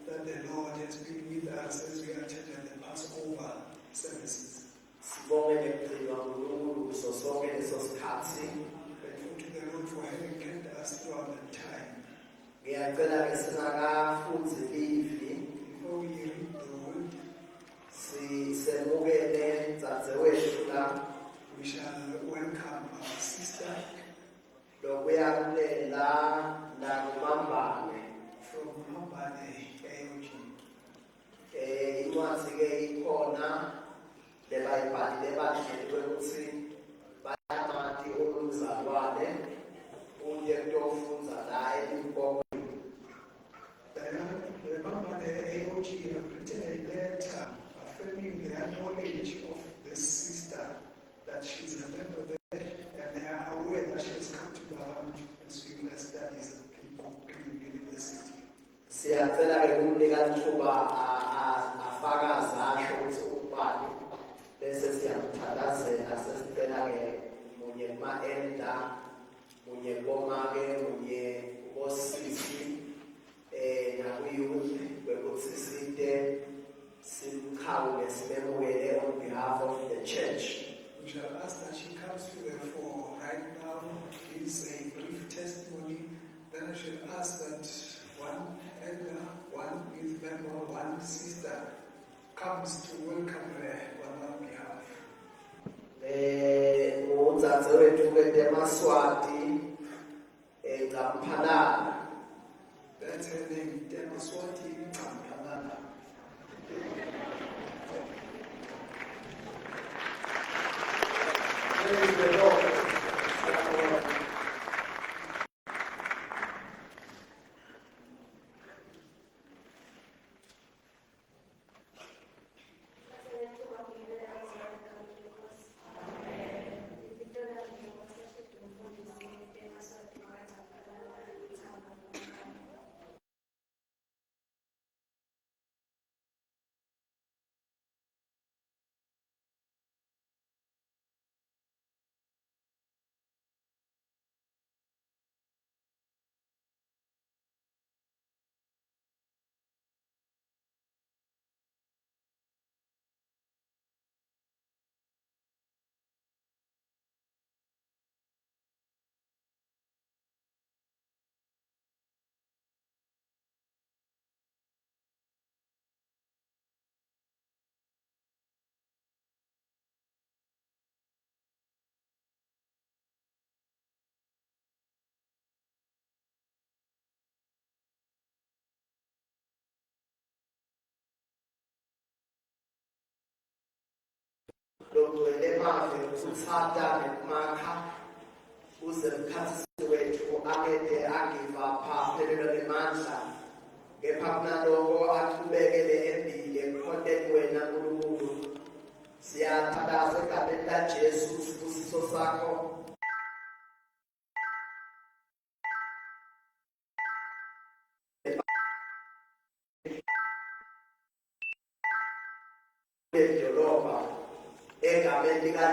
that the Lord has been with us as we attended the Passover services. And to the Lord for having kept us throughout the time. Before we read the word, we shall welcome our sister from Mambane, AOG. The Mambane AOG have written a letter affirming their knowledge of this sister, that she's a member there, and they are aware that she has come to Baram and doing her studies at King University. On behalf of the church. We shall ask that she comes to the fore right now, gives a brief testimony. Then I shall ask that one elder, one youth member, one sister comes to welcome her on our behalf. That's her name, Demaswati Kampanana. Praise the Lord.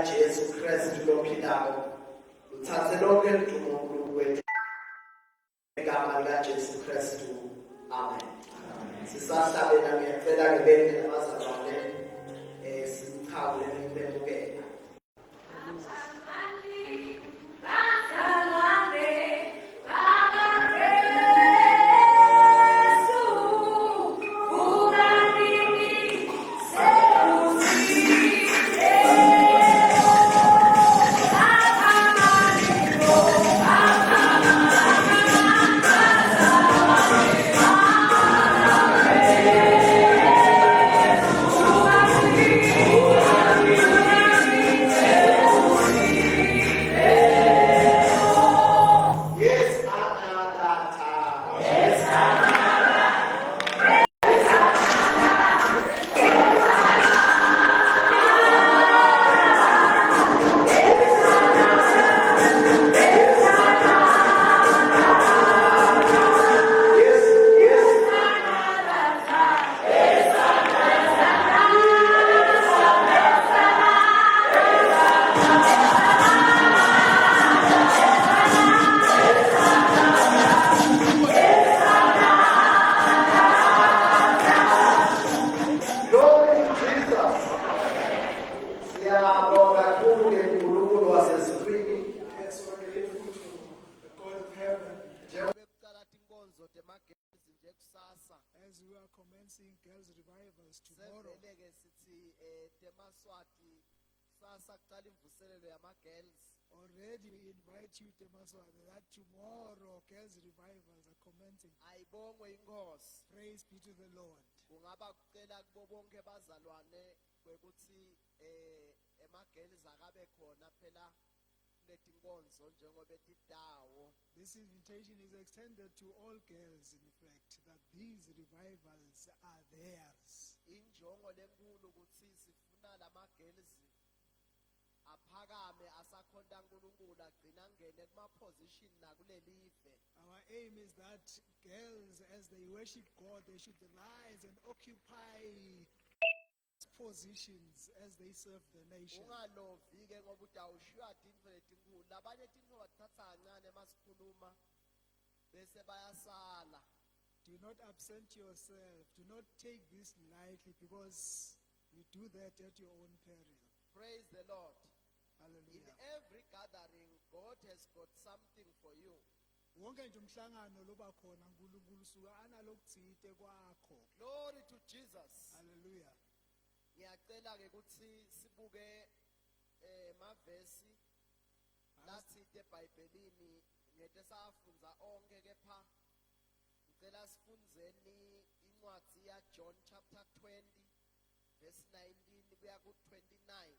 Jesu Kristu lophilayo uthathe lonke idumo kuNkulunkulu egama lika Jesu Kristu amen. Sisahlabela ngiyacela ngebende namazalwane simkhawule nempembukela. announcing girls' revivals tomorrow. Sevele-ke sithi temaswati sasa kuqala imvuselelo yama-girls. Already we invite you, Temaswati, that tomorrow girls' revivals are commencing. Ayibongwe inkosi. Praise be to the Lord. Kungaba kucela kubo bonke bazalwane kwekuthi ema-girls akabe khona phela letinkonzo njengoba etidawo. This invitation is extended to all girls, in fact, that these revivals are theirs. Injongo lenkulu ukuthi sifuna lama-girls aphakame asakhonta uNkulunkulu agcina ngene kuma-position nakulelive. Our aim is that girls, as they worship God, they should rise and occupy positions as they serve the nation. Ungalovi-ke ngoba utawushiywa tintfo letinkulu. Labanye tintfo bathatha kancane masikhuluma bese bayasala. Do not absent yourself. Do not take this lightly, because you do that at your own peril. Praise the Lord. In Hallelujah. every gathering, God has got something for you. Wonke nje umhlangano loba khona uNkulunkulu suka analokutsite kwakho. Glory to Jesus. Hallelujah. Ngiyacela-ke ukuthi sibuke mavesi latsite eBhayibhelini ngete safunza onke kepha ngicela sifunzeni incwadi ya John chapter 20 verse 19 kuya ku 29.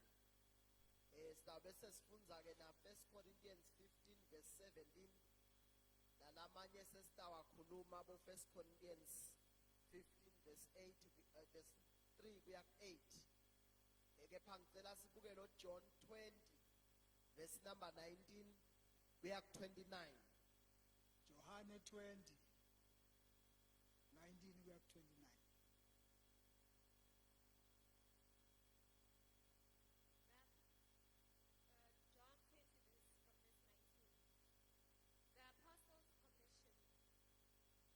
Sizabe sesifunza-ke na 1 Corinthians 15 verse 17 nalamanye sesitawakhuluma bo 1 Corinthians 15 verse 8 verse 3 kuya 8. Kepha ngicela sibuke lo John 20 verse number 19 kuya 29. Johane 20, 19 kuya ku 29. John 20 from verse 19. The Apostles' Commission.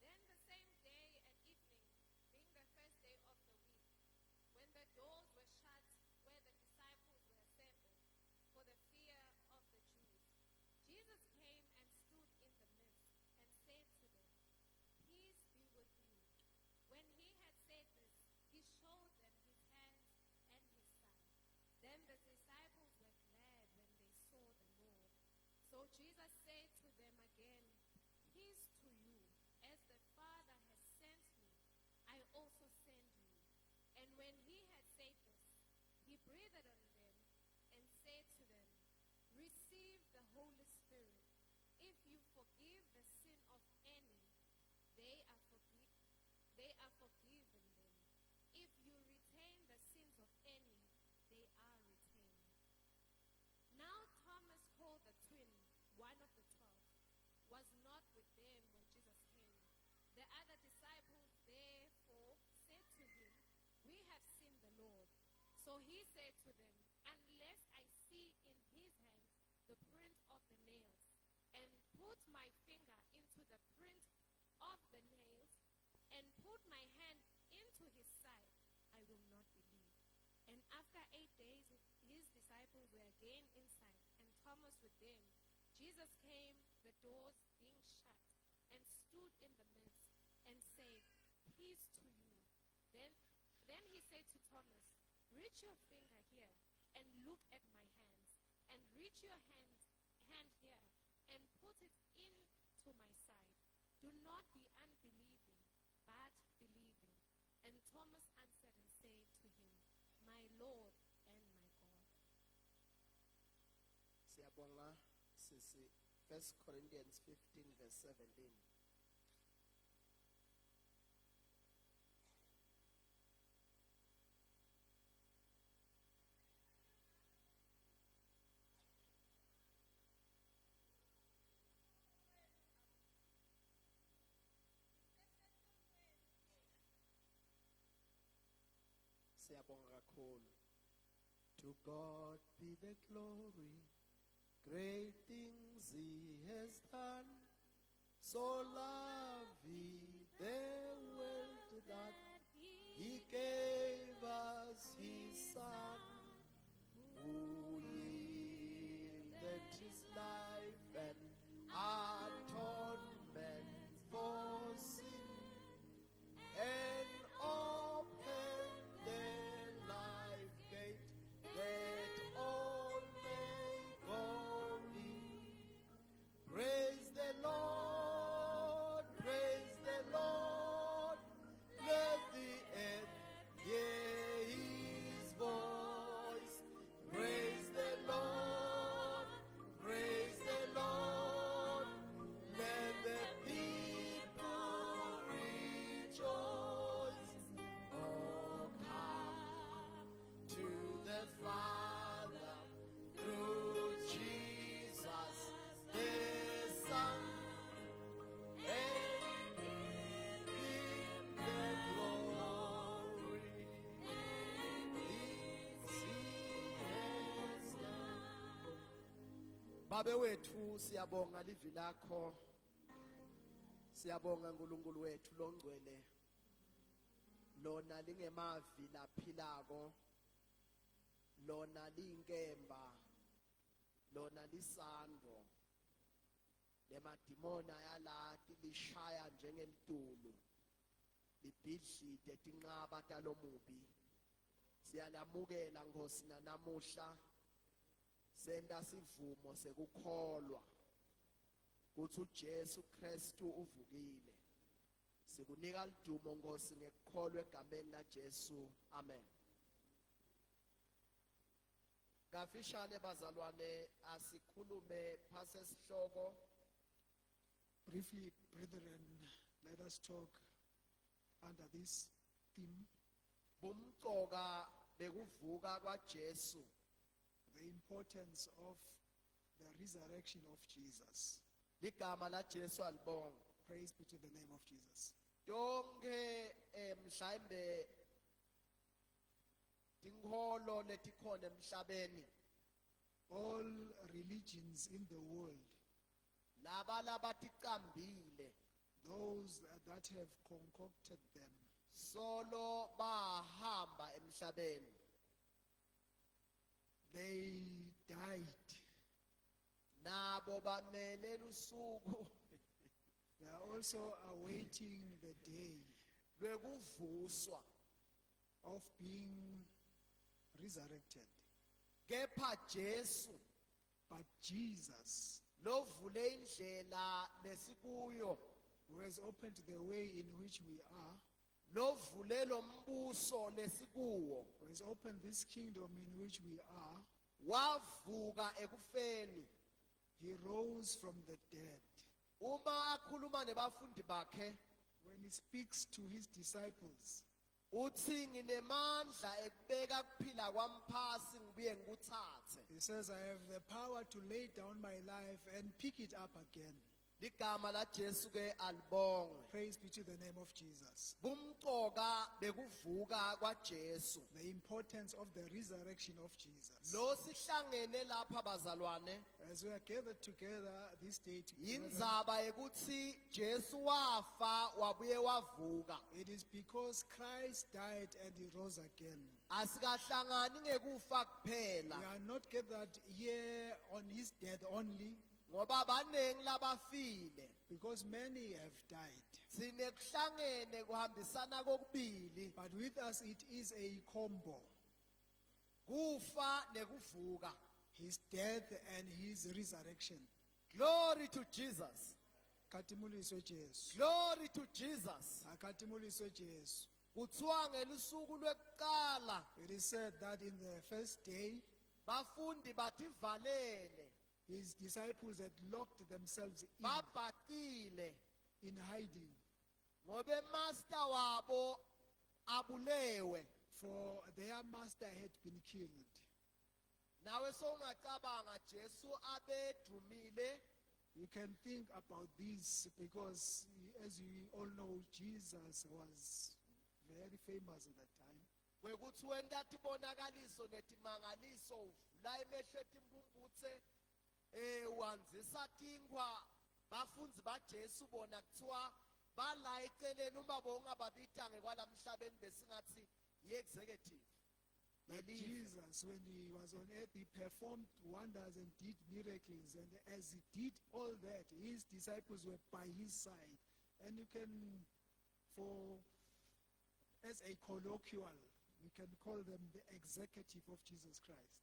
Then the same day at evening, being the first day of the week, when the doors were shut where the disciples were assembled for the fear of the Jews, Jesus came and stood in the midst and said to them, "Peace be with you." When he had said this, he showed them his hands and his side. Then the disciples were glad when they saw the Lord. So Jesus said to them again, "Peace to you. As the Father has sent me, I also send you." And when he had said this, he breathed on them and said to them, "Receive the Holy Spirit. If you forgive the sin of any, they are forgiven them. If you retain the sins of any, they are retained." Now Thomas, called the twin, one of the 12, was not with them when Jesus came. The other disciples therefore said to him, "We have seen the Lord." So he said to them, "Unless I see in his hands the print of the nails, and put my finger into the print of the nails, and put my hand into his side, I will not believe." And after 8 days, his disciples were again inside, and Thomas with them. Jesus came, the doors being shut, and stood in the midst, and said, "Peace to you." Then he said to Thomas, "Reach your finger here, and look at my hands, and reach your hand here, and put it into my side. Do not be unbelieving, but believing." And Thomas answered and said to him, "My Lord and my God." Siyabonga sisi 1 Corinthians 15 verse 17. Siyabonga kakhulu. To God be the glory. Great things he has done. So loved he the world that he gave us his son, who yielded his life and atonement for sin, and all Babe wethu siyabonga livi lakho. Siyabonga uNkulunkulu wethu longcwele. Lona lingemavi laphilako. Lona linkemba. Lona lisando. Lemadimona yalati lishaya njengelitulu. Libhidlite tinqaba talomubi. Siyalamukela Nkosi namuhla. Senda sivumo sekukholwa ukuthi uJesu Kristu uvukile. Sikunika lidumo Nkosi ngekukholwa egameni laJesu. Amen. Kafishane bazalwane asikhulume phase sihloko. Briefly, brethren, let us talk under this theme, Bumqoka bekuvuka kwaJesu. the importance of the resurrection of Jesus. Ligama laJesu alibonga. Praise be to the name of Jesus. Yonke mhlambe tinkholo letikhona emhlabeni All religions in the world, laba labaticambile those that have concocted them, solo bahamba emhlabeni they died. nabo bamele lusuku They are also awaiting the day lwekuvuswa of being resurrected. kepha Jesu But Jesus, lovule indlela lesikuyo who has opened the way in which we are, lovule lombuso lesikuwo who has opened this kingdom in which we are, wavuka ekufeni. he rose from the dead. Uma akhuluma nebafundi bakhe When he speaks to his disciples, uthi nginemandla ekubeka kuphila kwami phasi ngibuye ngikuthathe. he says, I have the power to lay down my life and pick it up again. Ligama laJesu ke alibongwe. Praise be to the name of Jesus. Bumqoka bekuvuka kwaJesu. The importance of the resurrection of Jesus. Lo sihlangene lapha bazalwane As we are gathered together this day together, indzaba ekuthi Jesu wafa wabuye wavuka. it is because Christ died and he rose again. Asikahlangani ngekufa We kuphela are not gathered here on his death only, ngoba abanengi labafile. because many have died. Sinekuhlangene kuhambisana kokubili But with us it is a combo. kufa nekuvuka. His death and his resurrection. Glory to Jesus. Katimuliswe Jesu. Glory to Jesus. Akatimuliswe Jesu. Kuthiwa ngelusuku lwekuqala It is said that in the first day, bafundi bativalele his disciples had locked themselves babhaqile in hiding, ngobe master wabo abulewe. for their master had been killed. Nawe sowungacabanga Jesu abedumile You can think about this because, as you all know, Jesus was very famous at that time. kwekuthi wenta tibonakaliso netimangaliso uvula emehlo etimbumbutse wanzisa tinkhwa. Bafundzi baJesu bona kuthiwa bala eceleni uma bongababita ngekwalamhlabeni besingathi yi-executive. That Jesus, when he was on earth, he performed wonders and did miracles. And as he did all that, his disciples were by his side. And you can, as a colloquial, we can call them the executive of Jesus Christ.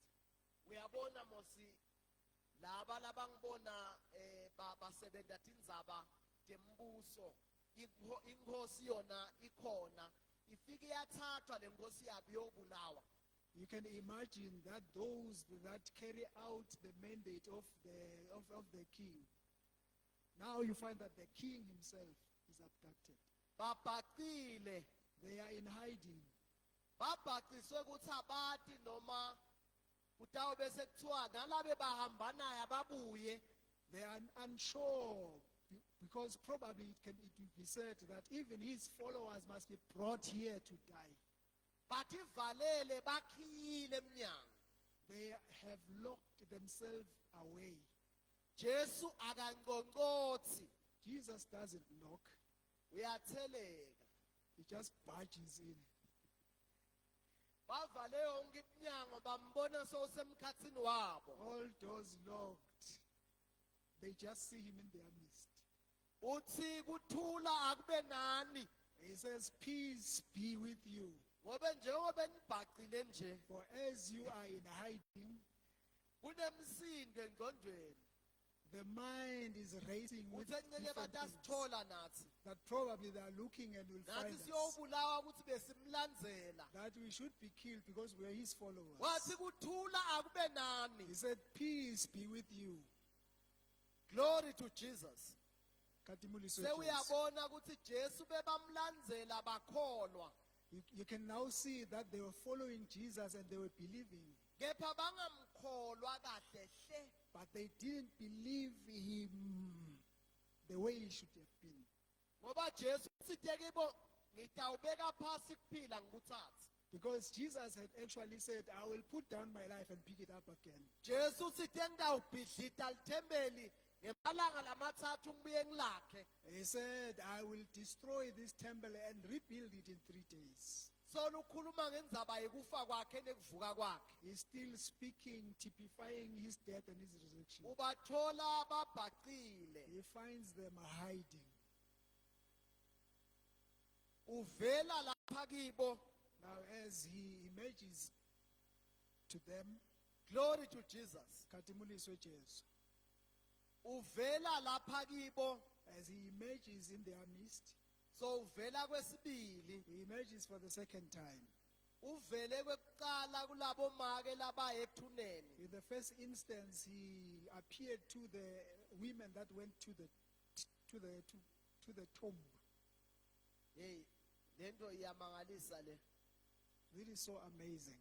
Uyabona mosi laba labangibona basebenta tindzaba tembuso. Inkosi yona ikhona ifike yathathwa lenkosi yabi yobulawa. You can imagine that those that carry out the mandate of the king, now you find that the king himself is abducted. Babhaqile They are in hiding. babhaqiswe ukuthi abati noma kutawube sekuthiwa nalabe bahamba naye ababuye. They are unsure because probably it will be said that even his followers must be brought here to die. Bativalele bakhiyile emnyango. They have locked themselves away. Jesu akangqongqothi, Jesus doesn't knock, uyatheleka. he just barges in. Bavale yonke iminyango bambona sowusemkhathini wabo. All doors locked. They just see him in their midst. Uthi kuthula akube nani. He says, peace be with you. Ngobe njengoba nibhaqile nje, For as you are in hiding, kunemsindo engqondweni. the mind is racing with Uthe nceke different bathi things asithola nathi. that probably they are looking and will find Nathi us. siyobulawa ukuthi besimlandzela. That we should be killed because we are his followers. Wathi kuthula akube nani. He said, peace be with you. Glory to Jesus. Katimuliso Jesu. Sewuyabona ukuthi Jesu bebamlandzela bakholwa. You can now see that they were following Jesus and they were believing, Kepha bangamkholwa kahle hle. but they didn't believe him the way he should have been. Ngoba Jesu sithe kibo ngitawubeka phasi kuphila ngikuthathe. Because Jesus had actually said, I will put down my life and pick it up again. Jesu sithe ngitawubhidlita lithembeli ngemalanga lamathathu ngibuye ngilakhe. He said, I will destroy this temple and rebuild it in 3 days. Solo ukhuluma ngendzaba yekufa kwakhe nekuvuka kwakhe. He's still speaking, typifying his death and his resurrection. Ubathola babhaqile. He finds them hiding. Uvela lapha kibo. Now, as he emerges to them, Glory to Jesus. Katimuliso Jesu, Uvela lapha kibo. as he emerges in their midst, So uvela kwesibili. he emerges for the second time. Uvele kwekuqala kulabo make labaye ethuneni. In the first instance, he appeared to the women that went to the tomb. Hey, lento iyamangalisa le. It is so amazing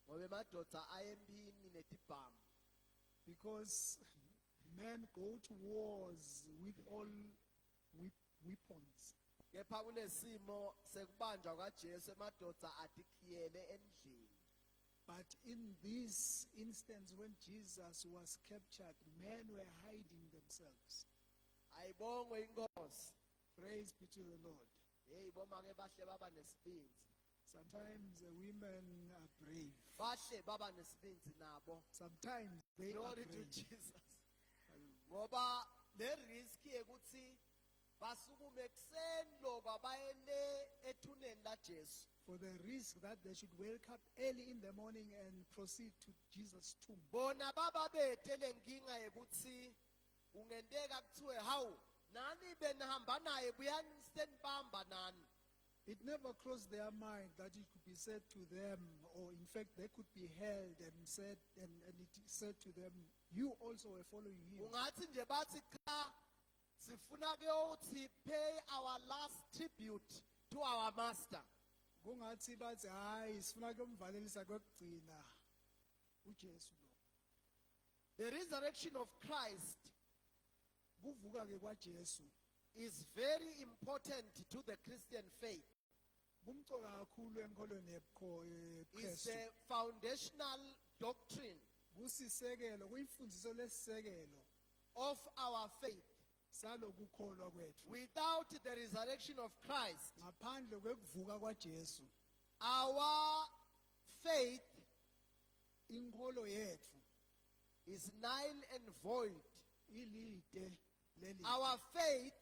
Ngoba emadoda ayempini netibhamu. because men go to wars with all weapons. Kepha kunesimo sekubanjwa kwaJesu emadoda atikhiyele endlini. But in this instance, when Jesus was captured, men were hiding themselves. Ayibongwe inkosi. Praise be to the Lord. Hey, bomake bahle baba nesibinzi. Sometimes the women are brave. Bahle baba nesibinzi nabo. Sometimes they are Glory to brave. Jesus. Ngoba le risk yekuthi basukume ekseni lokwa bayele ethuneni la Jesu. For the risk that they should wake up early in the morning and proceed to Jesus' tomb. Bona baba bethe lenkinga yekuthi ungenteka kuthiwe hawu nani benihamba naye buyansenibamba nani. It never crossed their mind that it could be said to them, or in fact they could be held and said, and it said to them, you also were following him. Ungathi nje bathi cha sifuna ke uthi pay our last tribute to our master. Kungathi bathi hayi sifuna kumvalelisa kokugcina uJesu lo. The resurrection of Christ Kuvuka ke kwaJesu is very important to the Christian faith. kumcoka kakhulu enkolweni It's yeKristu. a foundational doctrine Kusisekelo, kuyimfundiso lesisekelo of our faith. salokukholwa kwethu. Without the resurrection of Christ, Ngaphandle kwekuvuka kwaJesu, our faith inkolo yethu is null and void. ilide leli. Our faith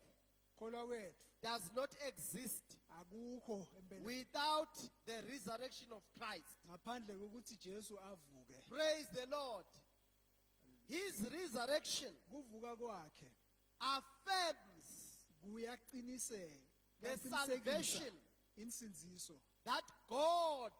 Kholwa kwethu does not exist akukho empeleni without the resurrection of Christ. ngaphandle kokuthi Jesu avuke. Praise the Lord. His resurrection Kuvuka kwakhe affirms kuyaqiniseka, the kuyaqinisekisa salvation insinziso that God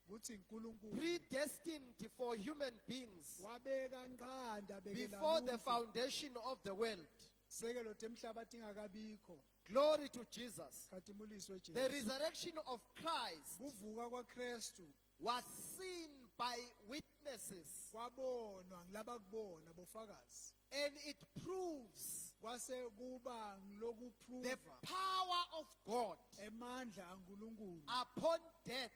kuthi uNkulunkulu predestined for human beings wabeka nqanda before the foundation of the world. sekelo temhlabathi ingakabikho. Glory to Jesus. Khatimuliswe The Jesu. resurrection of Christ Kuvuka kwaKristu was seen by witnesses, kwabonwa ngilabakubona bofakazi. and it proves Kwase kuba the ngilokuprova power of God emandla kaNkulunkulu upon death.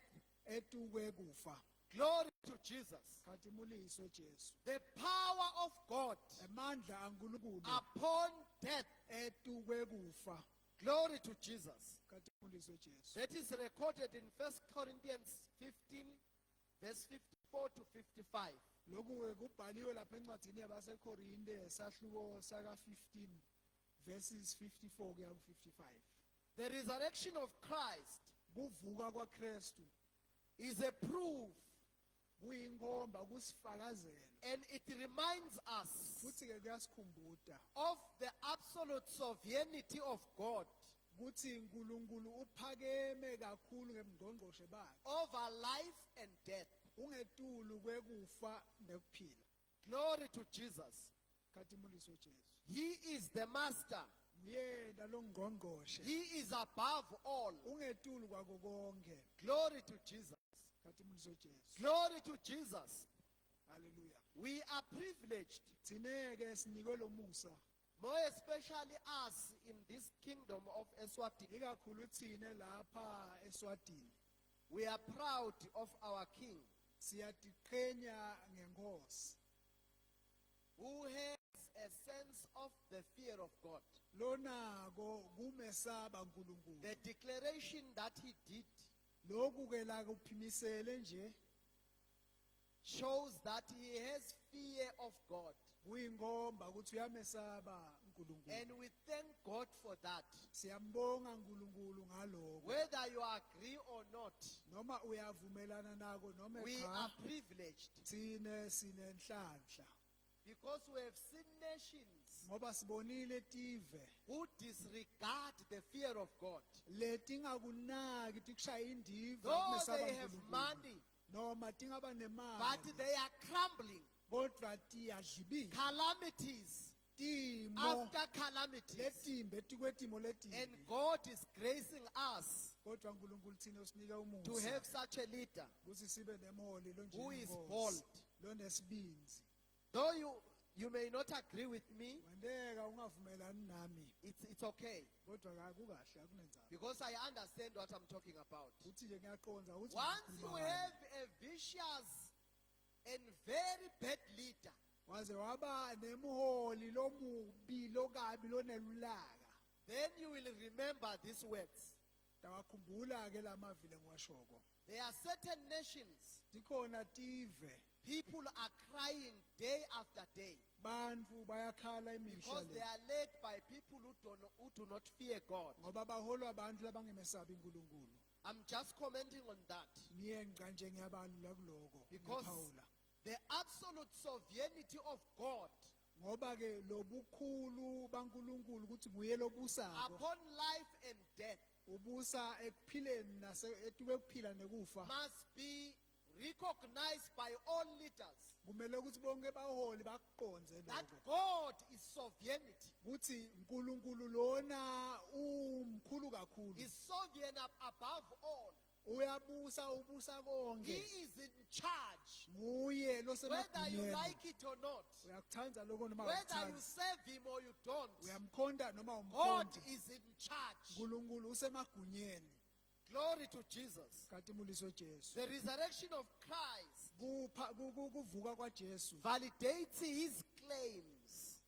etukwe kufa. Glory to Jesus. Khatimuliswe Jesu. The power of God Amandla kaNkulunkulu upon death. etukwe kufa. Glory to Jesus. Khatimuliswe Jesu. That is recorded in 1 Corinthians 15, verse 54 to 55. Lokhu kubhaliwe lapha encwadini yabaseKorinte sahluko saka 15 verses 54 kuya ku 55. The resurrection of Christ Kuvuka kwaKristu is a proof, kuyinkomba kusifakazela and it reminds us futhi ke kuyasikhumbuza of the absolute sovereignty of God ukuthi uNkulunkulu uphakeme kakhulu ngemngqongqoshe bakhe over life and death. ungetulu kwekufa nekuphila. Glory to Jesus. Khatimuliswe Jesu. He is the master. Uyena lo ngqongqoshe He is above all. ungetulu kwako konke. Glory to Jesus. Khatimuliswe Jesu. Glory to Jesus. Hallelujah. We are privileged, Tsineke sinikwe lo musa more especially us in this kingdom of Eswatini. ikakhulu thine lapha eSwatini. We are proud of our King, Siyatiqhenya ngenkosi who has a sense of the fear of God. lonako kumesaba uNkulunkulu. The declaration that he did Lokhu ke la kuphimisele nje shows that he has fear of God. kuyingomba ukuthi uyamesaba uNkulunkulu. And we thank God for that. Siyambonga uNkulunkulu ngaloko. Whether you agree or not, Noma uyavumelana nako noma we cha, are privileged thine sinenhlanhla because we have seen nations ngoba sibonile tive who disregard the fear of God. letingakunaki tikushaya indiva Though kumesaba they have uNkulunkulu. money, Noma tingaba but nemali they are crumbling. kodwa tiyadlibika Calamities timo after calamities. letimbe tikwetimo And letimbi God is gracing us kodwa uNkulunkulu thina usinike to umusa have such a leader ukuthi sibe nemholi who is lonjengenkosi bold. lonesibinzi. Though you may not agree with me, Wandeka ungavumelani nami it's okay. kodwa akukahle akunenzanga Because I understand what I'm talking about. uthi nje ngiyaqonda ukuthi Once you ngikhuluma ngani. have a vicious and very bad leader, waze waba nemholi lomubi lokabi lonelulaka then you will remember these words. tawakhumbula ke lamavile ngiwashoko. There are certain nations, Tikhona tive people are crying day after day bantfu bayakhala imihla because they le are led by people who do not fear God. ngoba baholwa abantu labangemesabi uNkulunkulu. I'm just commenting on that Ngiye ngiqa nje ngiyabalula kuloko because ngiphawula the absolute sovereignty of God ngoba ke lobukhulu baNkulunkulu ukuthi nguye lobusako upon life and death ubusa ekuphileni etukwekuphila nekufa must be recognized by all leaders kumele ukuthi bonke baholi bakuqonze that lokho God is sovereignty. ukuthi uNkulunkulu lona umkhulu kakhulu Is sovereign above all. uyabusa ubusa He konke is in charge. nguye Whether you losemagumeni like it or not, uyakuthanda lokho noma whether you awukuthandi serve him or you don't, uyamkhonda noma God umkhonda is in charge. uNkulunkulu usemagunyeni. Glory to Jesus. Khatimuliswe Jesu. The resurrection of Christ Kuvuka kwaJesu validates his claims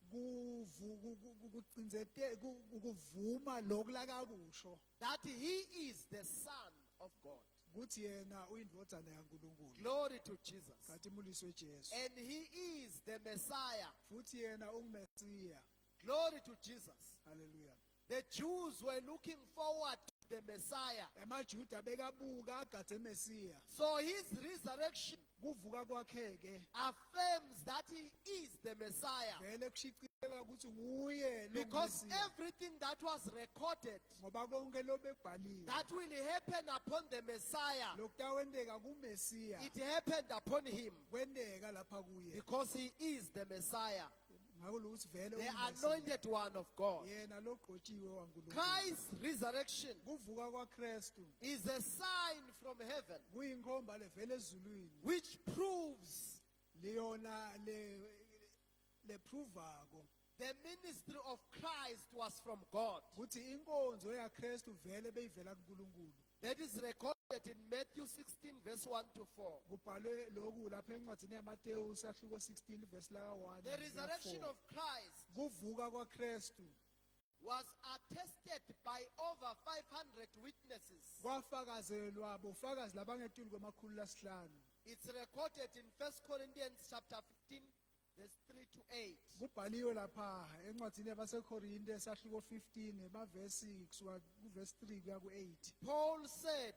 kuvuma lokulakakusho that he is the Son of God. ukuthi yena uyindvodzana yaNkulunkulu. Glory to Jesus. Khatimuliswe Jesu. And he is the Messiah. Futhi yena ungumesiya. Glory to Jesus. Hallelujah. The Jews were looking forward to the Messiah. Emajuda bekabuka agadze Mesiya. So his resurrection Kuvuka kwakhe ke affirms that he is the Messiah. vele kushicileka ukuthi nguye lo Because Mesiya. everything that was recorded Ngoba konke lobekubhaliwe that will happen upon the Messiah, lokutawendeka kuMesiya it happened upon him kwendeka lapha kuye. because he is the Messiah, Ngakho lokuthi vele the ungumesiya. anointed one of God. Yena logqotshiwe waNkulunkulu. Christ's resurrection Kuvuka kwaKristu is a sign from heaven kuyinkomba levele ezulwini which proves leyona leprovako the ministry of Christ was from God. ukuthi inkonzo yaKristu vele beyivela kuNkulunkulu. That is recorded recorded in Matthew 16, verse 1 to 4. kubhalwe lokhu lapha encwadini yamateyu sahluko 16 verse laka 1 The resurrection of Christ kuvuka kwaKristu was attested by over 500 witnesses. kwafakazelwa bofakazi labangetuli kwamakhulu lasihlanu. It's recorded in 1 Corinthians chapter 15, verse 3 to 8. Kubhaliwe lapha encwadini yabaseKorinte esahluko 15 emavesi kusuka kuverse 3 kuya ku8. Paul said,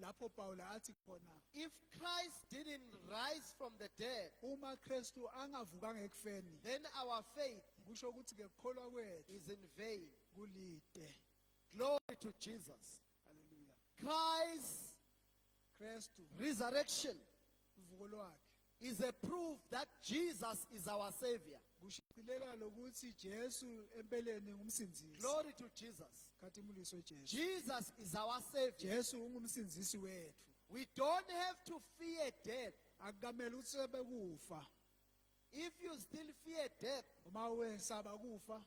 Lapho Paula athi khona if Christ didn't rise from the dead, uma Kristu angavukanga ekufeni then our faith kusho ukuthi ke kukholwa kwethu is in vain. kulide. Glory to Jesus. Hallelujah. Christ's Kristu resurrection uvuko lwakhe is a proof that Jesus is our Savior. kushicilela lokuthi Jesu empeleni ngumsindisi. Glory to Jesus. Khathimuliswe Jesu. Jesus is our Savior. Jesu ungumsindisi wethu. We don't have to fear death. Akukamele ukuthi sebekufa. If you still fear death, Uma wesaba kufa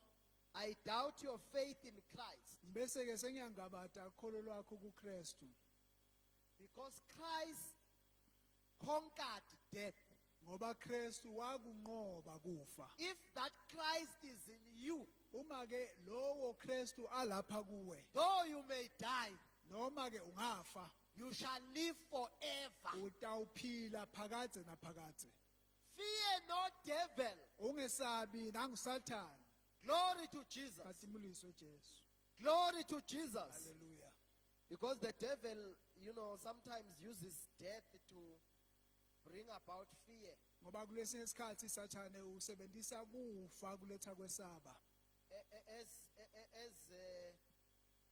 I doubt your faith in Christ. bese ke sengiyangabada kholo lwakho kuKristu. Because Christ conquered death. Ngoba Kristu wakunqoba kufa. If that Christ is in you, Uma ke lowo Kristu alapha kuwe though you may die, noma ke ungafa you shall live forever. utawuphila phakade naphakade. Fear no devil. Ungesabi nanguSathane. Glory to Jesus. Khathimuliswe Jesu. Glory to Jesus. Hallelujah. Because the devil, sometimes uses death to bring about fear. Ngoba kulesinye isikhathi Sathane usebenzisa kufa kuletha kwesaba.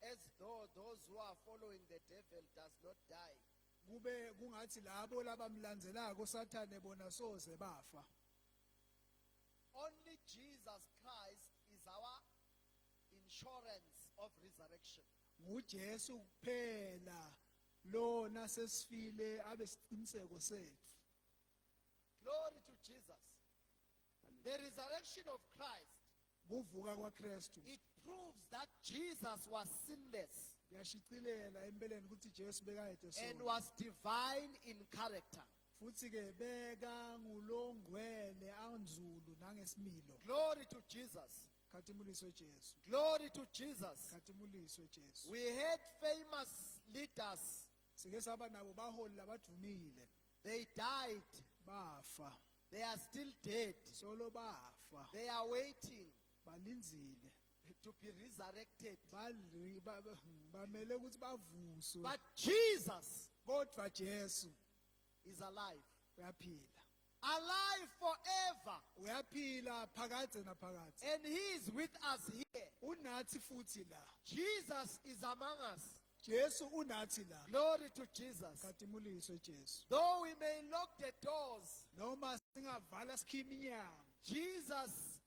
As though those who are following the devil does not die. Kube kungathi labo labamlandzelako Sathane bona soze bafa. Only Jesus Christ is our insurance of resurrection. NguJesu kuphela lona sesifile abesiqiniseko sethu. Glory to Jesus. The resurrection of Christ, Kuvuka kwaKristu it proves that Jesus was sinless kuyashicilela empeleni ukuthi Jesu bekayede and sona. was divine in character. Futhi ke beka ngulongwele anzulu nangesimilo. Glory to Jesus. Khathimuliswe Jesu. Glory to Jesus. Khathimuliswe Jesu. We had famous leaders. Sike saba nabo baholi labadumile They died. bafa. They are still dead. Solo bafa. They are waiting Balinzile. to be resurrected. Bamele ukuthi bavuswe. But Jesus Kodwa Jesu is alive. uyaphila. Alive forever. Uyaphila phakade naphakade. And he is with us here. Unathi futhi la. Jesus is among us. Jesu unathi la. Glory to Jesus. Khathimuliswe Jesu. Though we may lock the doors, Noma singavala sikhima inyama, Jesus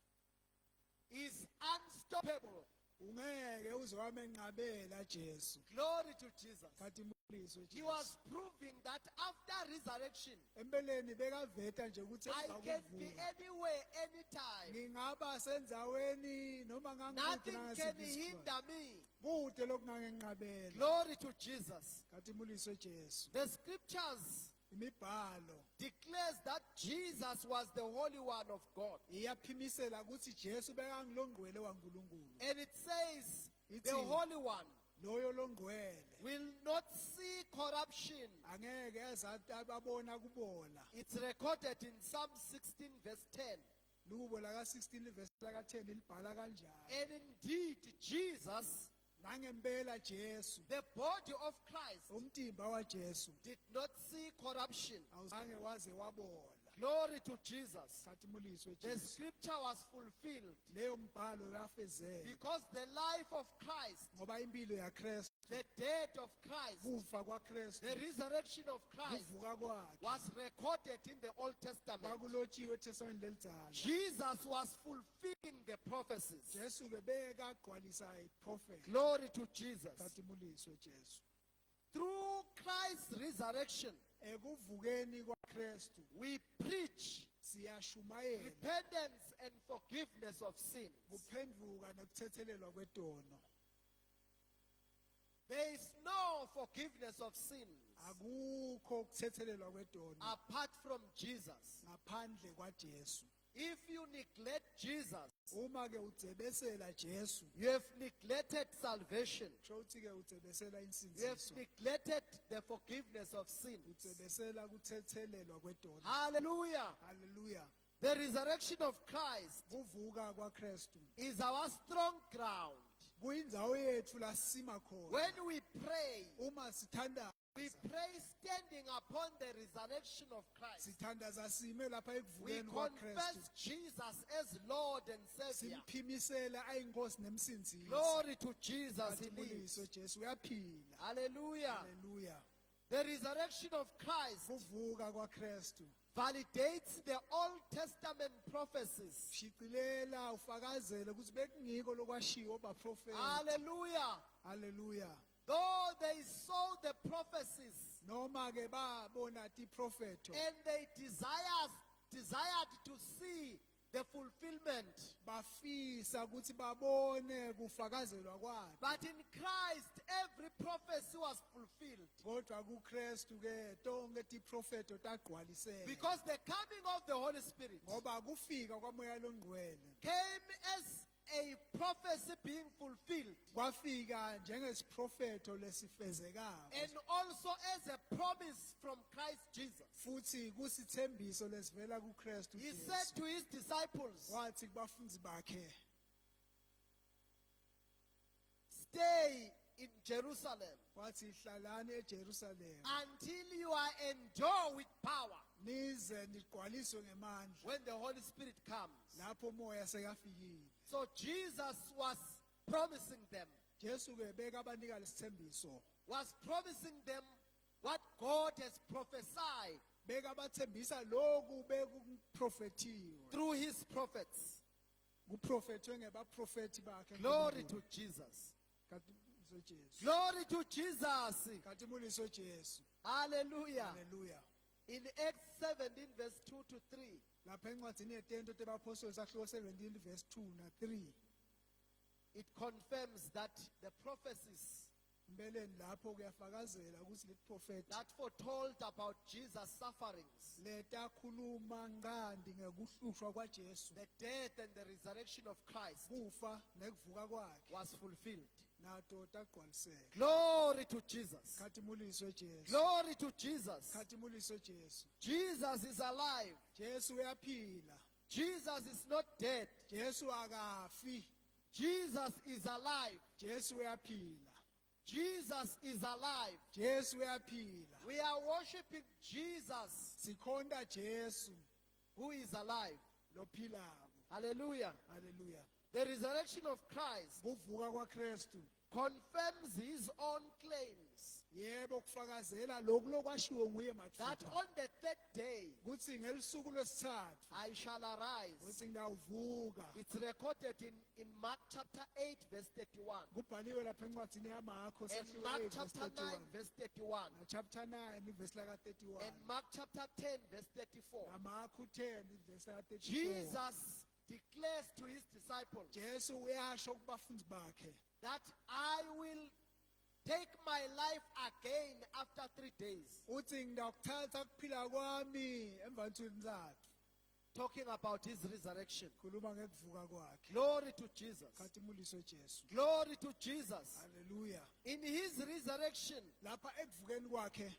is unstoppable. ungeke uze wamenqabela Jesu. Glory to Jesus. Khathimuliswe He Jesu. was proving that after resurrection, Empeleni bekaveta nje ukuthi I emva can be kokuvuka anywhere, anytime. ngingaba senzaweni noma ngangikude Nothing can hinder me. kude lokungangenqabela. Glory to Jesus. Khathimuliswe Jesu. The scriptures Imibhalo declares that Jesus was the Holy One of God. iyaphimisela ukuthi Jesu bekangilongqwele waNkulunkulu. And it says, the Ithi, Holy One loyo longqwele will not see corruption. angeke azathi ababona kubola. It's recorded in Psalm 16, verse 10. Lukubo laka 16 verse laka 10 libhala kanjalo. And indeed, Jesus, Nangempela Jesu, the body of Christ, umtimba waJesu did not see corruption. awuzange waze wabola. Glory to Jesus. Khathimuliswe The Jesu. scripture was fulfilled Leyo mbhalo yafezeka because the life of Christ, ngoba impilo yaKristu, the death of Christ, kufa kwaKristu, the resurrection of Christ kuvuka kwakhe was recorded in the Old Testament. kwakulotshiwe eTestamenteni elidzala. Jesus was fulfilling the prophecies. Jesu ke bekagcwalisa iprofeti. Glory to Jesus. Khathimuliswe Jesu. Through Christ's resurrection, Ekuvukeni kwaKristu we preach siyashumayela repentance and forgiveness of sin. kuphendvuka nekuthethelelwa kwetono. There is no forgiveness of sin akukho ukuthethelelwa kwedona apart from Jesus. ngaphandle kwaJesu. If you neglect Jesus, Uma ke ucebesela Jesu, you have neglected salvation. kusho ukuthi ke ucebesela You have insinziso, neglected the forgiveness of sin. ucebesela kuthethelelwa kwedona. Hallelujah. Hallelujah. The resurrection of Christ Kuvuka kwaKristu is our strong ground. kuyindzawo yethu la sima khona. When we pray, Uma sithanda we pray standing upon the resurrection of Christ. sithandaza sime lapha We ekuvukeni kwaKristu. confess Jesus as Lord and Savior. Simphimisela ayinkosi nemsindzisi. Glory to Jesus, He Kathimbuliso lives. Jesu uyaphila. Hallelujah. Hallelujah. The resurrection of Christ Kuvuka kwaKristu validates the Old Testament prophecies. shicilela ufakazele ukuthi bekungiko lokwashiwo baprofeti. Hallelujah. Hallelujah. Though they saw the prophecies Noma ke babona ti profeto and they desired to see the fulfillment. bafisa ukuthi babone kufakazelwa kwayo. But in Christ, every prophecy was fulfilled. Kodwa kuKristu ke tonke ti profeto tagcwaliseka. Because the coming of the Holy Spirit Ngoba kufika kwamoya longcwele came as a prophecy being fulfilled kwafika njengesiprofeto lesifezekayo and also as a promise from Christ Jesus. futhi kusithembiso lesivela kuKristu He Jesu. said to his disciples, Wathi kubafundi bakhe, stay in Jerusalem wathi hlalani eJerusalema until you are endued with power nize nigqwaliswe ngemandla when the Holy Spirit comes. lapho umoya sekafikile. So Jesus was promising them, Jesu ke beka abanika lesithembiso, was promising them what God has prophesied beka abathembisa lokhu bekuprofethiwe through his prophets. kuprofethwe ngebaprofethi bakhe. Glory to Jesus. Kathimbuliso Jesu. Glory to Jesus. Kathimbuliso Jesu. Hallelujah. Hallelujah. In Acts 17 verse 2 to 3, Lapha encwadini yetento tebapostoli sahloko 17 verse 2 na 3 it confirms that the prophecies mbeleni lapho kuyafakazela ukuthi leliprofeti that foretold about Jesus' sufferings, letakhuluma ngqandi ngekuhlushwa kwaJesu, the death and the resurrection of Christ kufa nekuvuka kwakhe was fulfilled. nato tagcwaliseka. Glory to Jesus. Khathimuliso Jesu. Glory to Jesus. Khathimuliso Jesu. Jesus is alive. Jesu uyaphila. Jesus is not dead. Jesu akafi. Jesus is alive. Jesu uyaphila. Jesus is alive. Jesu uyaphila. We are worshiping Jesus Sikhonda Jesu who is alive. lophilako. Hallelujah. Hallelujah. The resurrection of Christ Kuvuka kwaKristu confirms his own claims yebo kufakazela lokhu lokwashiwo nguye that mathupha on the third day kuthi ngelisuku lwesithathu I shall arise. kuthi ngiyawuvuka. It's recorded in Mark chapter 8 verse 31 Kubhaliwe lapha encwadini yaMarko and sahloko Mark 8 verse chapter 9 31 verse 31 na chapter 9 verse laka 31 and Mark chapter 10 verse 34. na Marko 10 verse laka 34. Jesus declares to his disciples Jesu uyasho kubafundi bakhe that I will take my life again after 3 days. uthi ngiyakuthatha kuphila kwami emva kwensathu. Talking about his resurrection. Khuluma ngekuvuka kwakhe. Glory to Jesus. Khathimuliso Jesu. Glory to Jesus. Hallelujah. In his resurrection, Lapha ekuvukeni kwakhe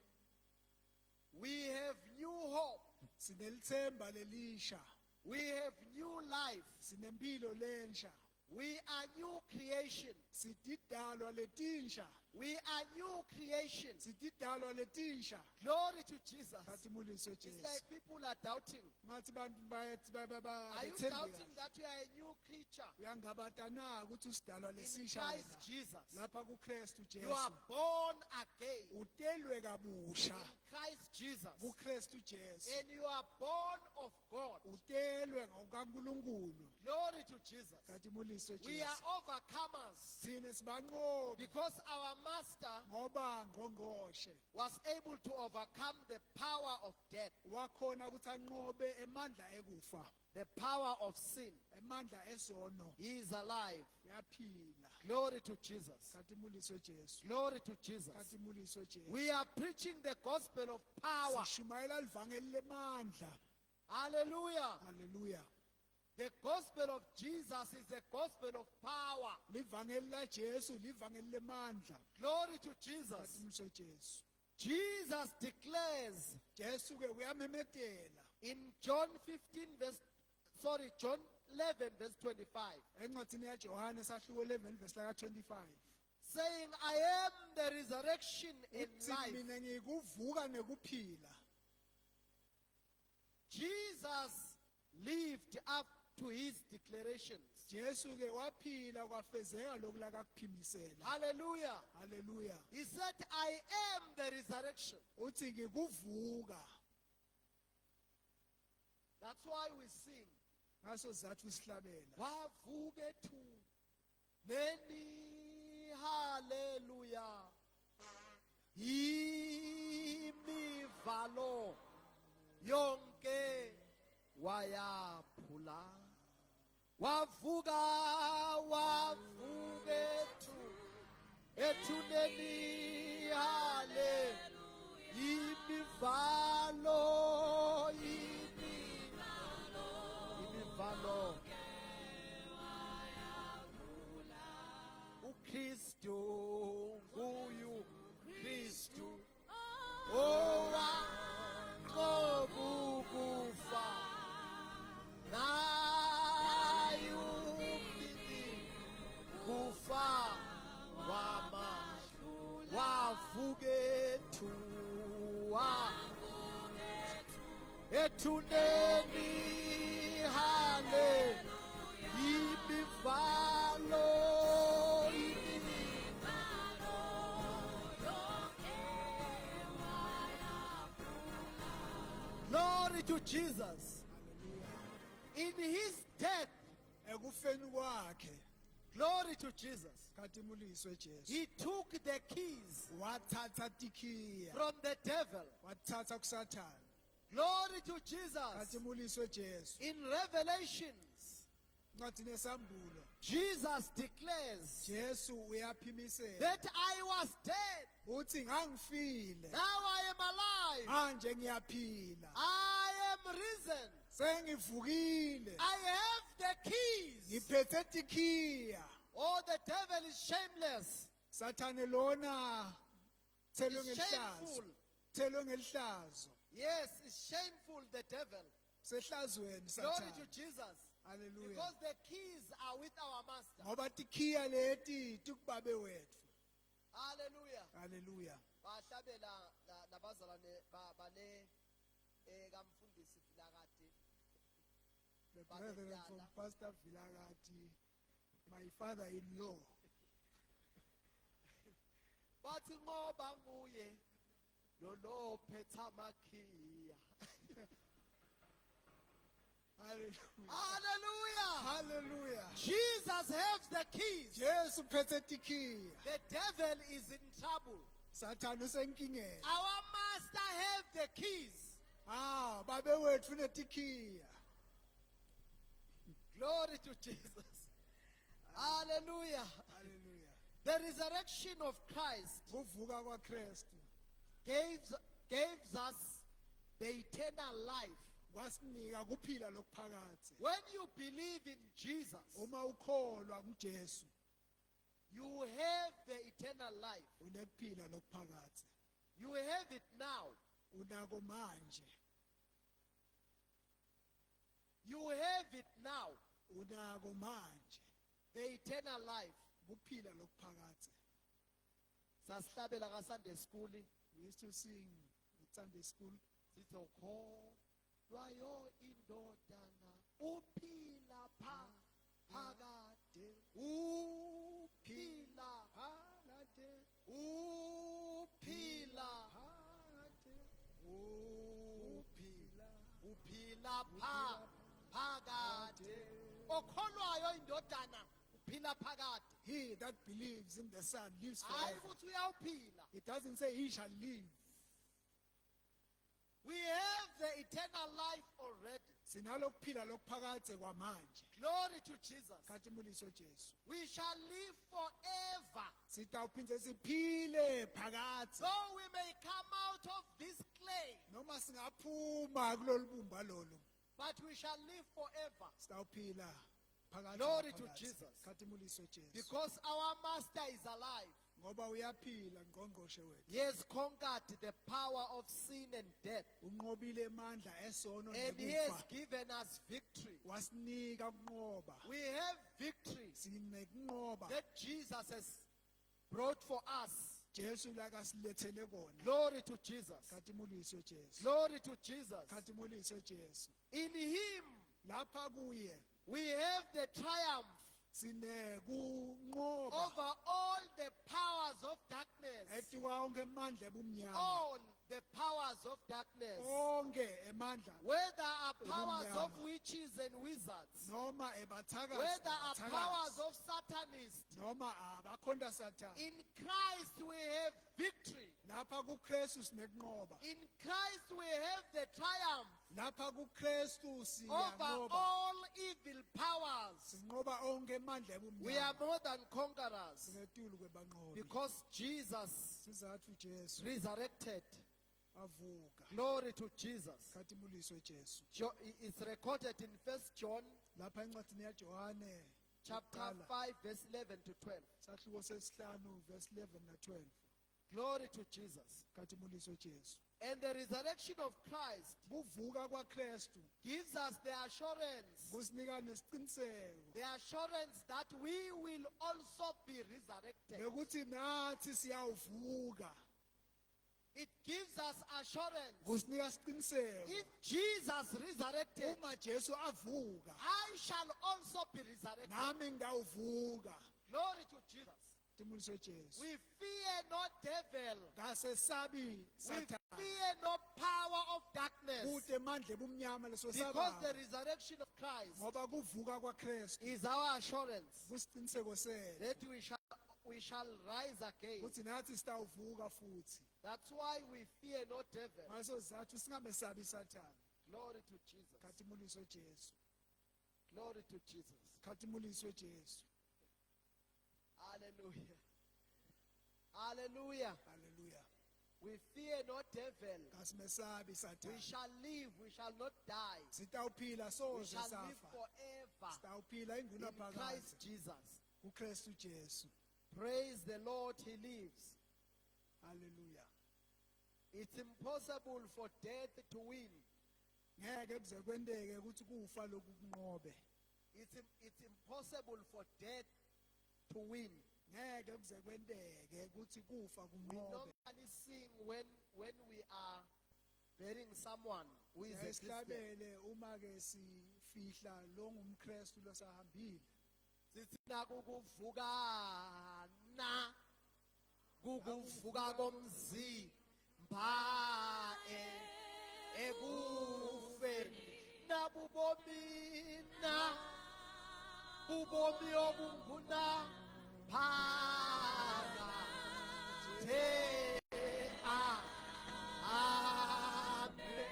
we have new hope. sinelithemba lelisha, We have new life. sinempilo lensha, We are new creation. sididalwa letinsha, We are new creation. sididalwa letinsha. Glory to Jesus. Khathimuliso It's Jesu. like people are doubting. Ngathi bantu Are you bayethemba doubting that you are a new creature uyangabata na ukuthi usidalwa in lesisha Christ wena? Jesus? Lapha kuKristu You are Jesu born again utelwe kabusha in Christ Jesus. kuKristu Jesu, And you are born of God. utelwe ngokaNkulunkulu. Glory to Jesus. Khathimuliso We are Jesu. overcomers Thina sibanqobi because our master ngoba ngqongqoshe was able to overcome the power of death, wakhona ukuthi anqobe emandla ekufa, the power of sin. emandla esono. He is alive. uyaphila. Glory to Jesus. Katimuliswe Jesu. Glory to Jesus. Katimuliswe Jesu. We are preaching the gospel of power. Sishumayela livangeli lemandla. Hallelujah. Hallelujah. The gospel of Jesus is the gospel of power. Livangeli la Jesu livangeli lemandla. Glory to Jesus. Katimuliswe Jesu. Jesus declares Jesu ke uyamemetela in John 11 verse 25, encwadini yaJohane sahluko 11 verse la 25. saying, I am the resurrection and Uthi life. mina ngikuvuka nekuphila. Jesus lived up to his declarations. Jesu ke waphila kwafezeka lokhu la kakuphimisela. Hallelujah. Hallelujah. He said, I am the resurrection. Uthi ngikuvuka. That's why we sing. Ngaso zathu sihlabela. Wavuke tu. Neni hallelujah. Imivalo yonke wayaphula. Wavuka tu. Ethuneni hallelujah. Imivalo uKristu nguyu Kristu owanqoba ukufa naye umini kufa wavuketuwa ethuneni hallelujah imivalo Glory to Jesus. In his death, Ekufeni kwakhe glory to Jesus. katimuliswe Jesu. He took the keys Wathatha tikhiya. from the devil. Wathatha kuSathane. Glory to Jesus. Katimuliswe Jesu. In Revelations, Ncwadini yesambulo Jesus declares Jesu uyaphimisela. that I was dead. Uthi ngangifile. Now I am alive. Manje ngiyaphila. I am risen. Sengivukile. I have the keys. Ngiphethe tikhiya. Oh, the devil is shameless. Sathane lona thelo It's ngehlazo. shameful. Thelo ngehlazo. Yes, it's shameful, the devil. Sehlazweni Glory Sathane. to Jesus. Hallelujah. Because the keys are with our master. Ngoba tikhiya leti tikubabe wethu. Hallelujah. Hallelujah. Bahlabela nabazalwane bale kamfundisi Vilakati. The brethren from Pastor Vilakati, my father-in-law. Bathi ngoba nguye lo phetha makhiya. Hallelujah. Hallelujah. Hallelujah. Jesus has the keys. Jesu phethe tikhiya. The devil is in trouble. Sathane usenkingeni. Our master has the keys. Babe wethu netikhiya. Glory to Jesus. Hallelujah. Hallelujah. The resurrection of Christ Kuvuka kwaKristu gives us the eternal life. kwasinika kuphila lokuphakathi. When you believe in Jesus, Uma ukholwa kuJesu, you have the eternal life. unephila lokuphakathi. You have it now. Unako manje. You have it now. Unako manje. The eternal life. Kuphila lokuphakathi. Sasihlabela ka Sunday school. We used to sing at Sunday school. Sithi ukholwayo indodana uphila phakade. Uphila Phakade. uphila uphila phakade. Okholwayo indodana uphila phakade. He that believes in the Son lives Hayi forever. ukuthi uyawuphila. It doesn't say he shall live. We have the eternal life already. Sinalo kuphila lokuphakathi kwamanje. Glory to Jesus. Khathimulise Jesu. We shall live forever. Sitawuphinde siphile phakathi. Though we may come out of this clay, Noma singaphuma kulolu bumba lolu. but we shall live forever. Sitawuphila phakathi. Glory to naphakathi. Jesus. Khathimulise Jesu. Because our master is alive. Ngoba uyaphila ngqongqoshe wethu. He has conquered the power of sin and death. Unqobile amandla esono And he has nekufa. given us victory. Wasinika ukunqoba. We have victory Sinekunqoba. that Jesus has brought for us. Jesu la kasilethele kona. Glory to Jesus. Khathimulise Jesu. Glory to Jesus. Khathimulise Jesu. In him, Lapha kuye we have the triumph sinekunqoba. over all the powers of darkness. Ethi wonke amandla ebumnyama. All the powers of darkness. Onke emandla Whether are powers Ebumnyama. of witches and wizards. noma ebathakazi. Whether are abathakazi, powers of Satanists. noma abakhonda Sathane. In Christ we have victory. Lapha kuKristu sinekunqoba. In Christ we have the triumph Lapha kuKristu over siyanqoba. all evil powers. Sinqoba onke amandla We are ebumnyama. more than conquerors Singetulu kwebanqobi. because Jesus Sizathu Jesu resurrected. avuka. Glory to Jesus. Khathimuliswe Jesu. It's recorded in 1 John Lapha encwadini yaJohane chapter yokuqala, 5 verse 11 to 12. sahluko sesihlanu verse 11 na 12. Glory to Jesus. Khathimuliswe Jesu. And the resurrection of Christ Kuvuka kwaKristu gives us the assurance, kusinika nesiqiniseko the assurance that we will also be resurrected. ukuthi nathi siyawuvuka. It gives us assurance. Kusinika isiqiniseko. If Jesus resurrected, Uma Jesu avuka, I shall also be resurrected. nami ngawuvuka. Glory to Jesus. Khathimuliswe Jesu. We fear no devil. Kasesabi We Sathane. fear no power of darkness. Kude mandla ebumnyama leso Because the sababa. resurrection of Christ Ngoba kuvuka kwaKristu is our assurance kusiqiniseko senu. that we shall rise again. Kuthi nathi sitawuvuka futhi. That's why we fear no devil. Ngaso zathu singamesabi Sathane. Glory to Jesus. Khathimuliswe Jesu. Glory to Jesus. Khathimuliswe Jesu. Hallelujah. Hallelujah. Hallelujah. We fear no devil. Kasimesabi We Sathane. shall live. We shall not die. Sitawuphila We soze shall live safa. forever Sitawuphila inguna in Christ phakathi. Jesus. UKristu Jesu. Praise the Lord. He lives. Hallelujah. It's impossible for death to win. Ngeke kuze kwendeke ukuthi kufa lokhu kunqobe. It's impossible for death to win. Ngeke kuze kwendeke ukuthi kufa We kunqobe. normally sing when we are burying someone who is existing. Esihlabele uma ke sifihla lo ngumKristu losahambile. Sithi nakukuvukana kukuvuka komzimba ekufeni nabubomina bubomi obunguna phakathe amen.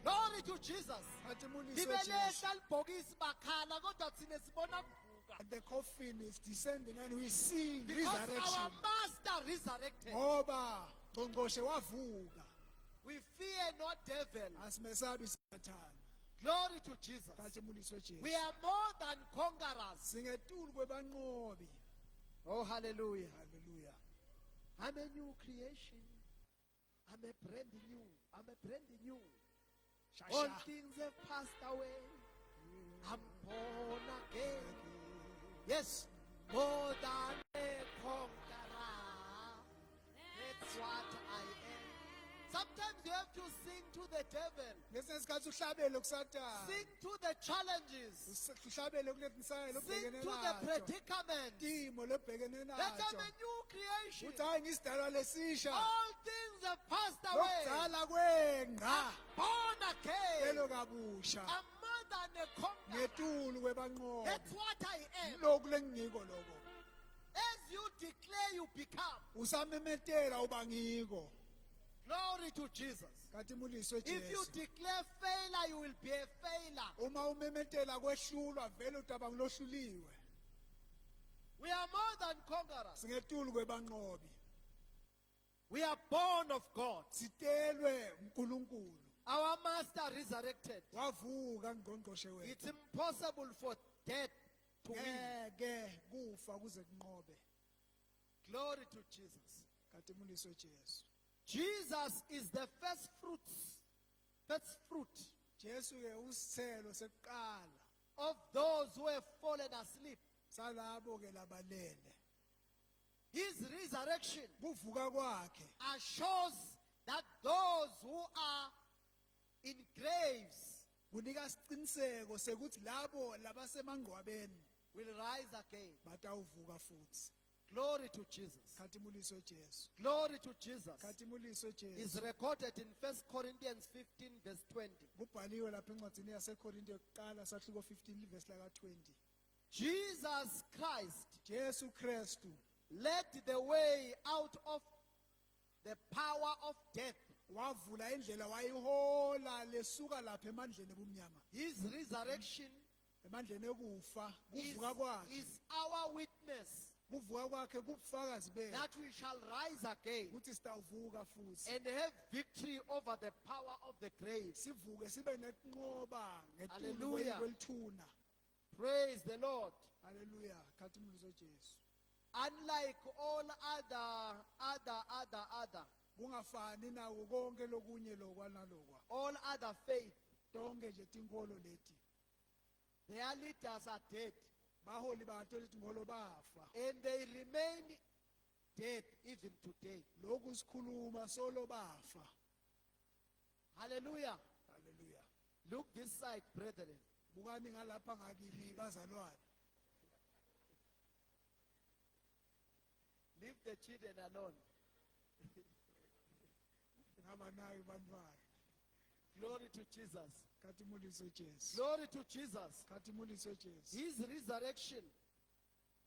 Glory to Jesus. Khathimuliswe Jesu. Libelehla libhokisi bakhala kodwa thina sibona kuvuka. The coffin is descending and we see Because our resurrection. master resurrected. Ngoba ngqongqoshe wavuka. We fear no devil. Asimesabi Sathane. Glory to Jesus. Khathimuliswe Jesu. We are more than conquerors. Singetulu kwebanqobi. Oh, hallelujah. Hallelujah. I'm a new creation. I'm a brand new. I'm a brand new. All Shasha. things have passed away. I'm born again. Yes, more than a conqueror. That's what I am. Sometimes you have to sing to the devil. Ngesinye isikhathi uhlabele kuSathane. Sing to the challenges. Uhlabele kulethisayo Sing lobhekene to the nayo. predicament. Timo lebhekene That I'm nayo. a new creation. Uthi hayi ngisidalwa lesisha. All things have passed away. Lokudala kwenga. Born again. Lelo kabusha. I'm more than a conqueror. Ngetulu kwebanqobi. That's what I am. Lokhu lengiko lokho. As you declare, you become. Usamemetela uba ngiko. Glory to Jesus. Katimuliswe If you Jesu. declare failure, you will be a failure. Uma umemetela kwehlulwa vele utaba ngilohluliwe. We are more than conquerors. Singetulu kwebanqobi. We are born of God. Sitelwe uNkulunkulu. Our master resurrected. Wavuka ngqongqoshe wethu. It's impossible for death to win. Ngeke kufa kuze kunqobe. Glory to Jesus. Katimuliswe Jesu. Jesus is the first fruit Jesu ke usithelo sekuqala of those who have fallen asleep. salabo ke labalele. His resurrection Kuvuka kwakhe assures that those who are in graves kunika isiqiniseko sekuthi labo labasemangcwabeni will rise again. batawuvuka futhi. Glory to Jesus. Katimuliswe Jesu. Glory to Jesus. Katimuliswe Is Jesu. recorded in 1 Corinthians 15 verse 20. Kubhaliwe lapha encwadini yaseKorinte yokuqala sahluko 15 verse laka 20. Jesus Christ Jesu Kristu led the way out of the power of death. wavula indlela wayihola lesuka lapha emandleni ebumnyama. His resurrection Emandleni ekufa is, kuvuka kwakhe. is our witness Kuvuka kwakhe kubufakazi bethu that we shall rise again ukuthi sitawuvuka futhi. and have victory over the power of the grave. Sivuke sibe nekunqoba ngetulu Hallelujah. kwelithuna. Praise the Lord. Hallelujah. Katimuliswe Jesu. Unlike all other, Kungafani nawo konke lokunye lokwa nalokwa. all other faith, Tonke nje tinkolo leti. their leaders are dead Baholi bakatolika ngolo bafa. and they remain dead even today. Lokhu sikhuluma solo bafa. Hallelujah. Hallelujah. Look this side, brethren. Bukani ngalapha ngakini bazalwane. Leave the children alone. Ngabanayo bantwana. Glory to Jesus. Katimuliswe Jesu. Glory to Jesus. Katimuliswe Jesu. His resurrection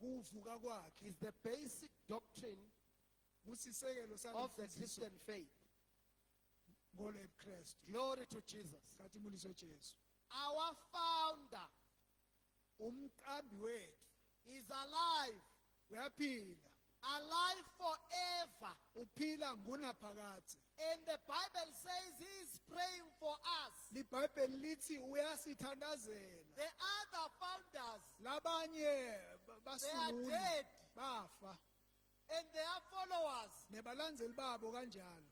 Kuvuka kwakhe is the basic doctrine kusisekelo of the salesifiso Christian faith. ngolo eKristu. Glory to Jesus. Katimuliswe Jesu. Our founder Umqambi wethu is alive, uyaphila. alive forever. Uphila ngunaphakade. And the Bible says he is praying for us. LiBhayibheli lithi uyasithandazela. The other founders, Labanye they are basunguli dead, bafa and their followers, nebalandzeli babo kanjalo.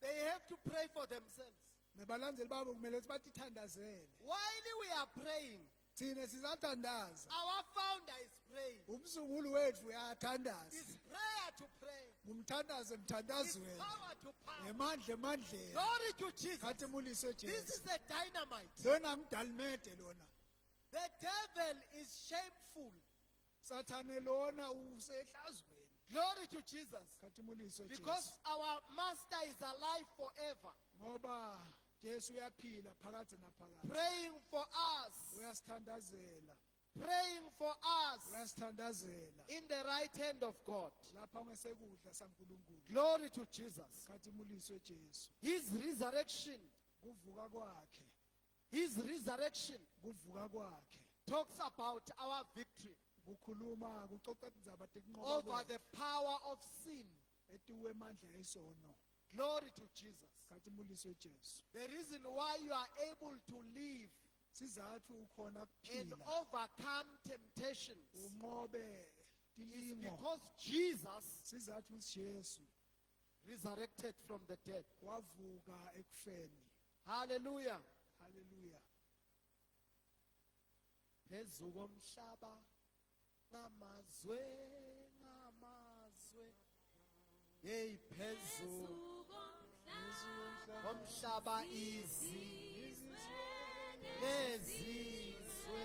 they have to pray for themselves. Nebalandzeli babo kumele ukuthi batithandazele. While we are praying, Thina sizathandaza. our founder is praying. Umsunguli wethu uyathandaza. It's prayer to pray. Ngumthandaze It's mthandazweni. power to power. Ngemandla emandleni. Glory to Jesus. Katimuliswe This Jesu. is the dynamite. Lona ngdalimede lona. The devil is shameful. Sathane lona usehlazweni. Glory to Jesus. Katimuliswe Because Jesu. our master is alive forever. Ngoba Jesu uyaphila phakathi naphakathi. Praying for us. Uyasithandazela. Praying for us Uyasithandazela. in the right hand of God. Lapha ngesekudla saNkulunkulu. Glory to Jesus. Katimuliswe Jesu. His resurrection, Kuvuka kwakhe. his resurrection Kuvuka kwakhe. talks about our victory Kukhuluma kuxoxa indzaba over tekunqoba the power of sin. etuwe mandla esono. Glory to Jesus. Katimuliswe Jesu. The reason why you are able to live Sizathu ukhona and kuphila. overcome temptations Unqobe is tilimo. because Jesus Sizathu uJesu resurrected from the dead. wavuka ekufeni. Hallelujah. Hallelujah. Phezu komhlaba ngamazwe hey phezu komhlaba izizwe lezizwe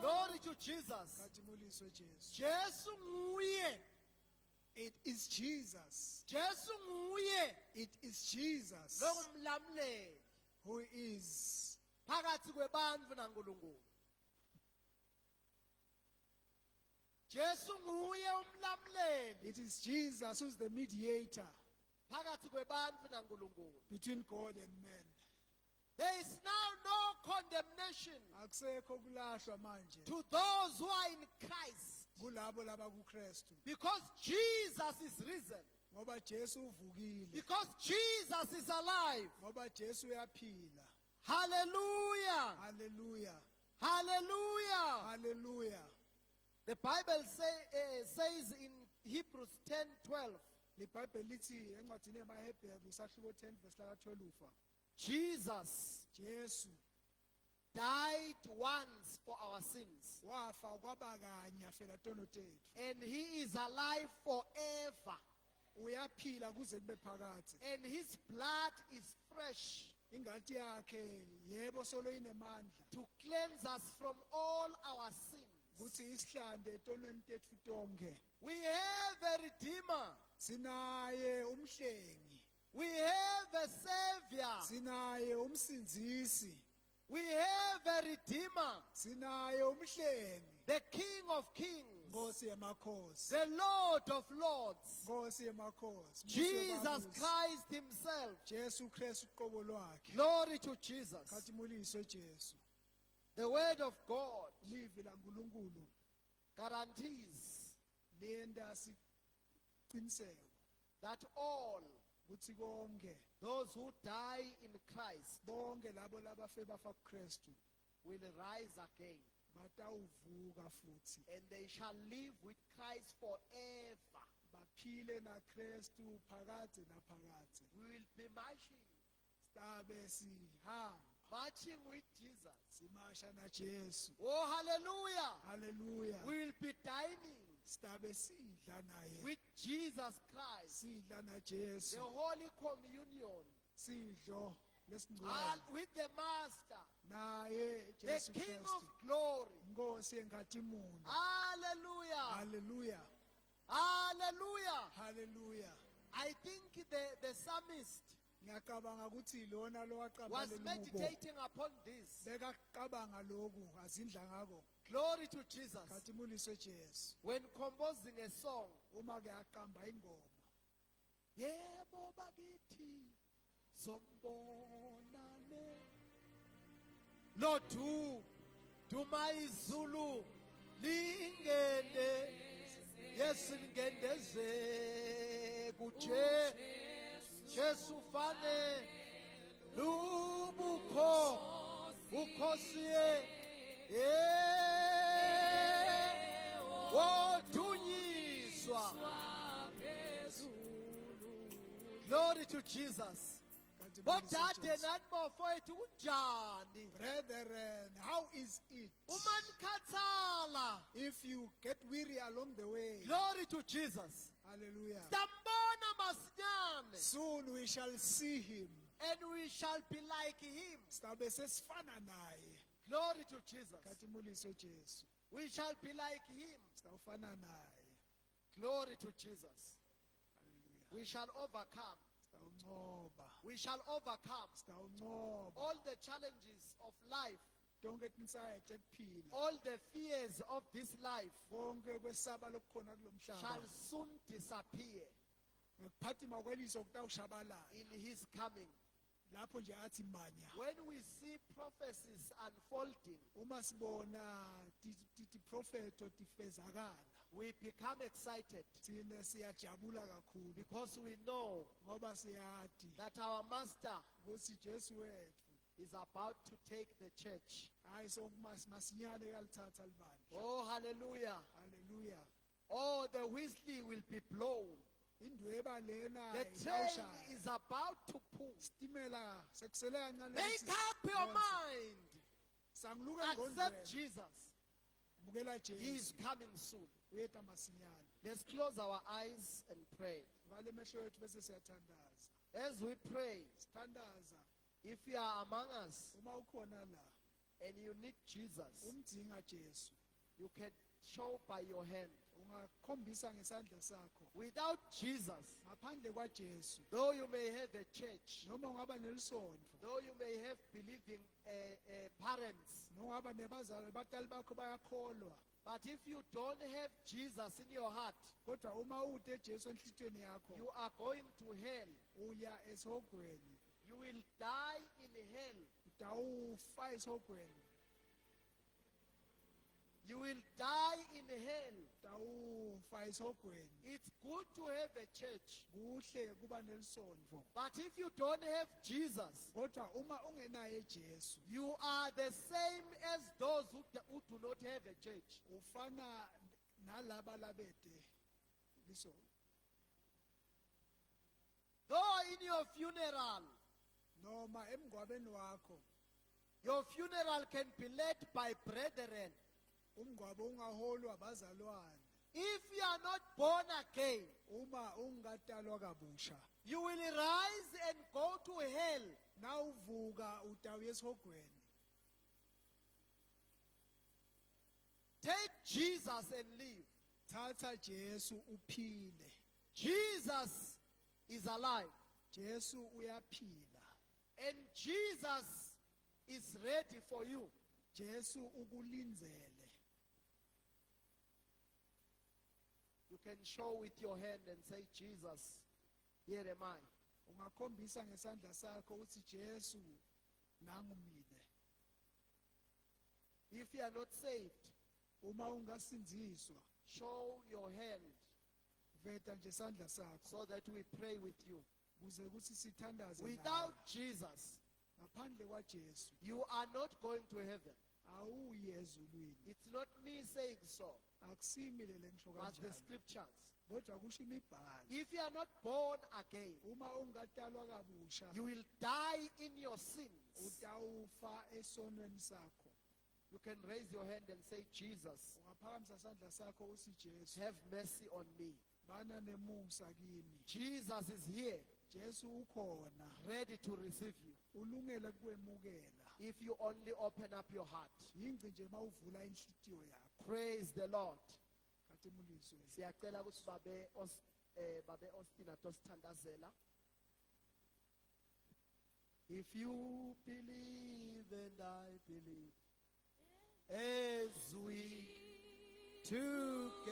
Glory to Jesus. Katimuliswe Jesu. Jesu nguye It is Jesus. Jesu nguye It is Jesus longumlamuleli who is phakathi kwebantu naNkulunkulu. Jesu nguye umlamuleli it is Jesus who's the mediator phakathi kwebantu naNkulunkulu. between God and man. There is now no condemnation Akusekho kulahlwa manje to those who are in Christ kulabo laba kuKristu because Jesus is risen, ngoba Jesu uvukile, because Jesus is alive. ngoba Jesu uyaphila. Hallelujah! Hallelujah. Hallelujah! Hallelujah. The Bible says in Hebrews 10:12, LiBhayibheli lithi encwadini yamaHebheru isahluko 10 verse laka 12 Jesus Jesu died once for our sins, wafa kwaba kanye afela tono tethu, and he is alive forever, uyaphila kuze kube phakathi. and his blood is fresh Ingati yakhe yebo solo inemandla to cleanse us from all our sins. kuthi isihlande etonweni tethu tonke. We have a Redeemer. Sinaye umhlengi, We have a Savior. sinaye umsinzisi, We have a Redeemer, sinaye umhlengi, the King of Kings, Nkosi yamakhosi, the Lord of Lords, Nkosi yamakhosi, Jesus Musa Christ himself. Jesu Kristu uqobo lwakhe. Glory to Jesus. Khathimuliswe Jesu. The word of God Livi laNkulunkulu guarantees lenda siqiniseko that all ukuthi konke those who die in Christ bonke labo labafe bafa kuKristu will rise again, batawuvuka futhi and they shall live with Christ forever. baphile naKristu phakade naphakade. We will be marching, Stabe sihamba marching with Jesus. simasha na Jesu. Oh, hallelujah. Hallelujah. We will be dining Stabe sidla naye, with Jesus Christ. sidla na The Jesu, Holy Communion. sidlo lesingcwele With the Master, naye the Jesu King Kristu, of glory. Nkosi engatimuni. Hallelujah. Hallelujah. Hallelujah. Hallelujah. I think the psalmist Ngiyacabanga ukuthi lona lo was waqabela lubo meditating upon this. bekacabanga lokhu azindla ngako. Glory to Jesus. Khathimuliswe Jesu. When composing a song, Uma ke aqamba ingoma, yebo bakithi sombonane lodu duma izulu lingene yesingendeze kuje Jesu fane lubukho ukhosiye wodunyiswa. Glory to Jesus. Bodade Jesu. nani bafowethu kunjani? Brethren, how is it Umanikhathala. if you get weary along the way? Glory to Jesus. Hallelujah. Sambona masinyane, Soon we shall see him. and we shall be like him. Stabe sesifana naye. Glory to Jesus. Khathimuliswe Jesu. We shall be like him. Sitawufana naye. Glory to Jesus. Hallelujah. We shall overcome. Sitawuncoba. We shall overcome Sitawuncoba. all the challenges of life, Tonke tinsaye tekuphila. all the fears of this life Konke kwesaba lokukhona shall kulomhlaba. soon disappear Ngekuphathima kweliso kutawushabalala. in his coming. Lapho nje athi manya. When we see prophecies unfolding, Uma sibona tiprofeto tifezakala, we become excited thina siyajabula kakhulu because we know ngoba siyati that our Master ukuthi Jesu wethu is about to take the church. hayi masinyane uyalithatha libandla. Oh, hallelujah. Hallelujah. Oh, the whistle will be blown. Indweba lena The train ingawushaya. is about to pull. Stimela sekusele kancane Make ukuthi up your mind. sangiluka Accept ngondlela. Jesus. Bukela He is Jesu coming soon. uyeta masinyane. Let's close our eyes and pray. Vale emehlo ethu bese siyathandaza. As we pray, Sithandaza if you are among us uma ukhona la and you need Jesus, umdinga Jesu. you can show by your hand. ungakhombisa ngesandla sakho Without Jesus, ngaphandle kwaJesu though you may have a church, noma ungaba nelisondvo though you may have believing parents, noma ungaba nebazali batali bakho bayakholwa but if you don't have Jesus in your heart, kodwa uma ude Jesu enhlitiyweni yakho you are going to hell. uya esogweni You will die in hell. utawufa esogweni You will die in hell. utawufa esogweni It's good to have a church, kuhle kuba nelisondvo but if you don't have Jesus, kodwa uma ungenaye Jesu you are the same as those who do not have a church. ufana nalaba labede lisondo Though in your funeral, noma emngcwabeni wakho your funeral can be led by brethren. umngcwabo ungaholwa bazalwane If you are not born again, uma ungatalwa kabusha you will rise and go to hell. nawuvuka utawuya esogweni Take Jesus and live. thatha Jesu uphile Jesus is alive. Jesu uyaphila And Jesus is ready for you. Jesu ukulinzele You can show with your hand and say, Jesus, here am I. ungakhombisa ngesandla sakho uthi Jesu nangumile If you are not saved, uma ungasinziswa show your hand veta nje isandla sakho so that we pray with you. kuze kuthi sithandaze nawe. Without Jesus, ngaphandle kwaJesu you are not going to heaven. awuyi ezulwini It's not me saying so, akusimile le ngisho but the kanjalo scriptures. kodwa kusho imibhalo If you are not born again, uma ungatalwa kabusha you will die in your sins. utawufa esonweni sakho You can raise your hand and say, Jesus, ungaphakamisa isandla sakho uthi Jesu have mercy on me. bana nemusa kimi Jesus is here, Jesu ukhona ready to receive you. ulungele kwemukela If you only open up your heart. yingci nje mawuvula inhlitiyo yakho Praise the Lord. kathi muliswe Siyacela ukuthi babe Ostina tosithandazela. If you believe and I believe, as we together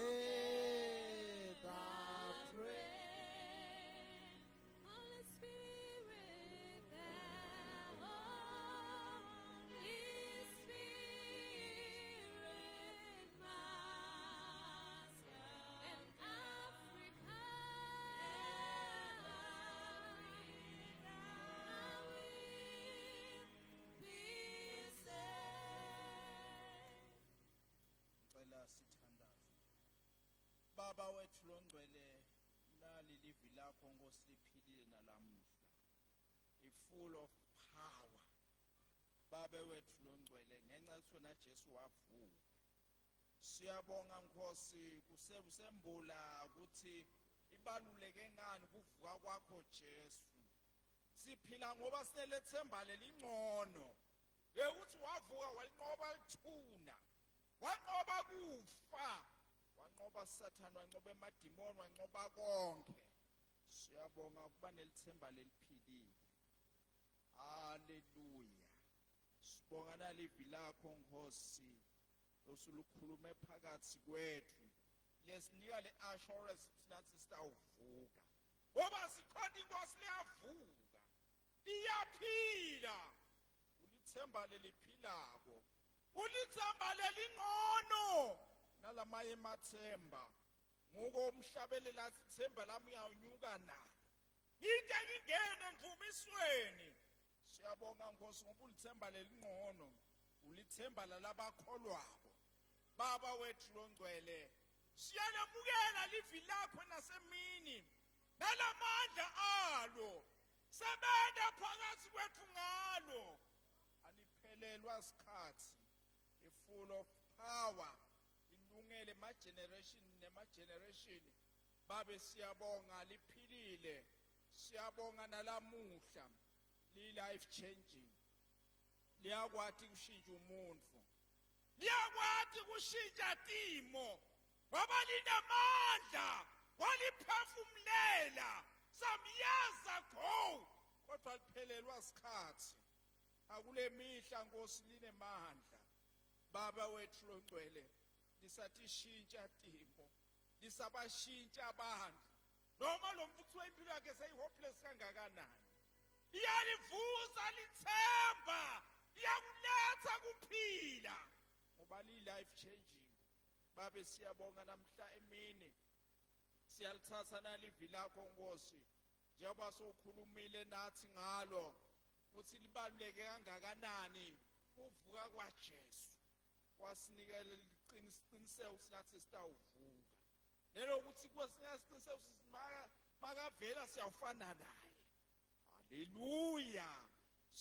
pray. Holy Spirit, thou Holy Spirit, Master, and Africa, Cela sithandaze. Baba wethu longcwele lali livi lakho Nkosi liphilile nalamuhla. Full of power. Baba wethu longcwele ngenxa sona Jesu wavuka. Siyabonga Nkosi kusembula ukuthi ibaluleke ngani kuvuka kwakho Jesu. Siphila ngoba sinelethemba lelingcono. Ukuthi wavuka walinqoba lithuna. Wanqoba kufa. Wanqoba Satan, wanqoba emadimoni, wanqoba konke. Siyabonga ukuba nelithemba leliphilile. Hallelujah. Sibonga nalivi lakho Nkosi. Osulukhulume phakathi kwethu. Lesinika le assurance nathi sitawuvuka. Ngoba sikhona inkosi liyavuka. Liyaphila. Ulithemba leliphilako. Ulithemba lelingcono. Nalamaye emathemba. Ngoko umhlabelela sithemba lami uyanyuka nalo. Into engingene emvumisweni. Siyabonga Nkosi ngoba ulithemba lelingcono. Ulithemba lalabakholwako. Baba wethu longcwele. Siyalamukela livi lakho nasemini. Nalamandla alo. Sebenza phakathi kwethu ngalo. Aliphelelwa isikhathi. Full of power. Ilungele ma generation nema generation. Babe siyabonga liphilile. Siyabonga nalamuhla. Li life changing. Liyakwathi kushintsha umuntu. Liyakwathi kushintsha timo. ngoba linamandla waliphefumulela some years ago kodwa liphelelwa sikhathi akule mihla Nkosi linemandla baba wethu longcwele lisathi shintsha timo lisabashintsha abantu noma lo mfuthu wempilo yakhe seyi-hopeless kangakanani iyalivusa lithemba iyakuletha kuphila ngoba liyi-life changing babe siyabonga namhla emini siyalithatha nalivi lakho Nkosi njengoba sowukhulumile nathi ngalo ukuthi libaluleke kangakanani uvuka kwaJesu wasinikela iqinisekiso sinathi sitawuvuka nelokuthi kwesinya isiqiniseko makavela siyawufana naye haleluya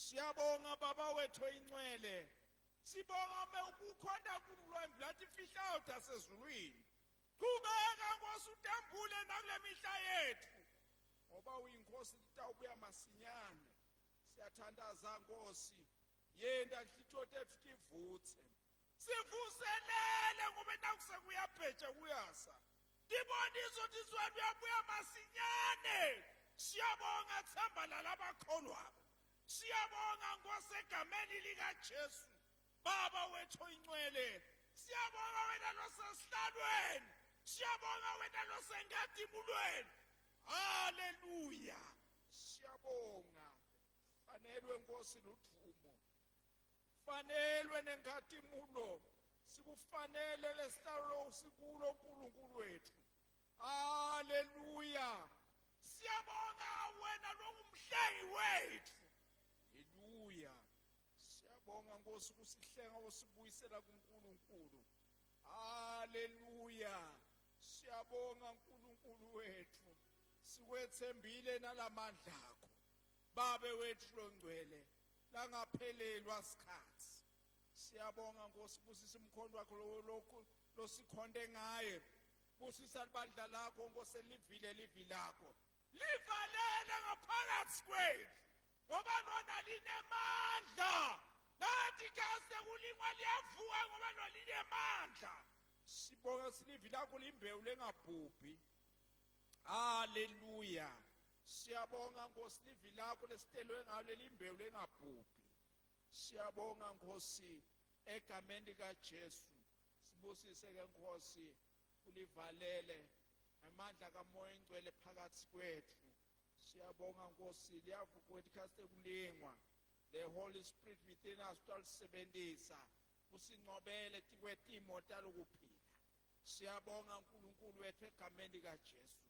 siyabonga baba wethu oyingcwele sibonga ukukhona kulwembu lathi fihla out asezulwini qhubeka Nkosi utembule nakule mihla yethu ngoba uyinkosi litawubuya masinyane siyathandaza Nkosi yenda inhlithiyo tethu tivuthe sivuselele ngoba nakusekuyabheja kuyasa tibonisa ukuthi izwelu uyabuya masinyane siyabonga themba lalabakholwabo siyabonga Nkosi egameni likaJesu baba wethu oyingcwele siyabonga wena losesihlalweni siyabonga wena losengadimulweni haleluya siyabonga fanelwe Nkosi ludumo fanelwe nengadimulo sikufanele lesihlalo sikulo uNkulunkulu wethu haleluya siyabonga wena longumhlengi wethu haleluya siyabonga Nkosi kusihlenga osibuyisela kuNkulunkulu haleluya siyabonga uNkulunkulu wethu sikwethembile nalamandla akho babe wethu longcwele langaphelelwa sikhathi siyabonga Nkosi busisa umkhondo wakho lokho losikhonde ngaye busisa ibandla lakho Nkosi livile livi lakho livalele ngaphakathi kwethu ngoba lona linemandla nathi kaze kulingwa liyavuka ngoba lona linemandla sibonga silivi lakho limbewu lengabhubhi haleluya siyabonga Nkosi livi lakho lesitelwe ngalo limbewu lengabhubhi siyabonga Nkosi egameni likaJesu sibusise ke Nkosi ulivalele amandla kaMoya Oyingcwele phakathi kwethu siyabonga Nkosi liyavuka wethu kulingwa the Holy Spirit within us talisebenzisa usincobele tikwetimo talokuphila siyabonga uNkulunkulu wethu egameni likaJesu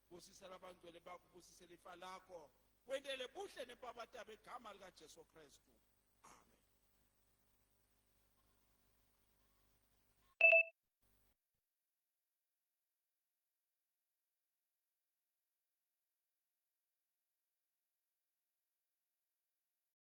busisa labangcwele bakho busise lifa lakho wendele buhle nepapata begama likaJesu Kristu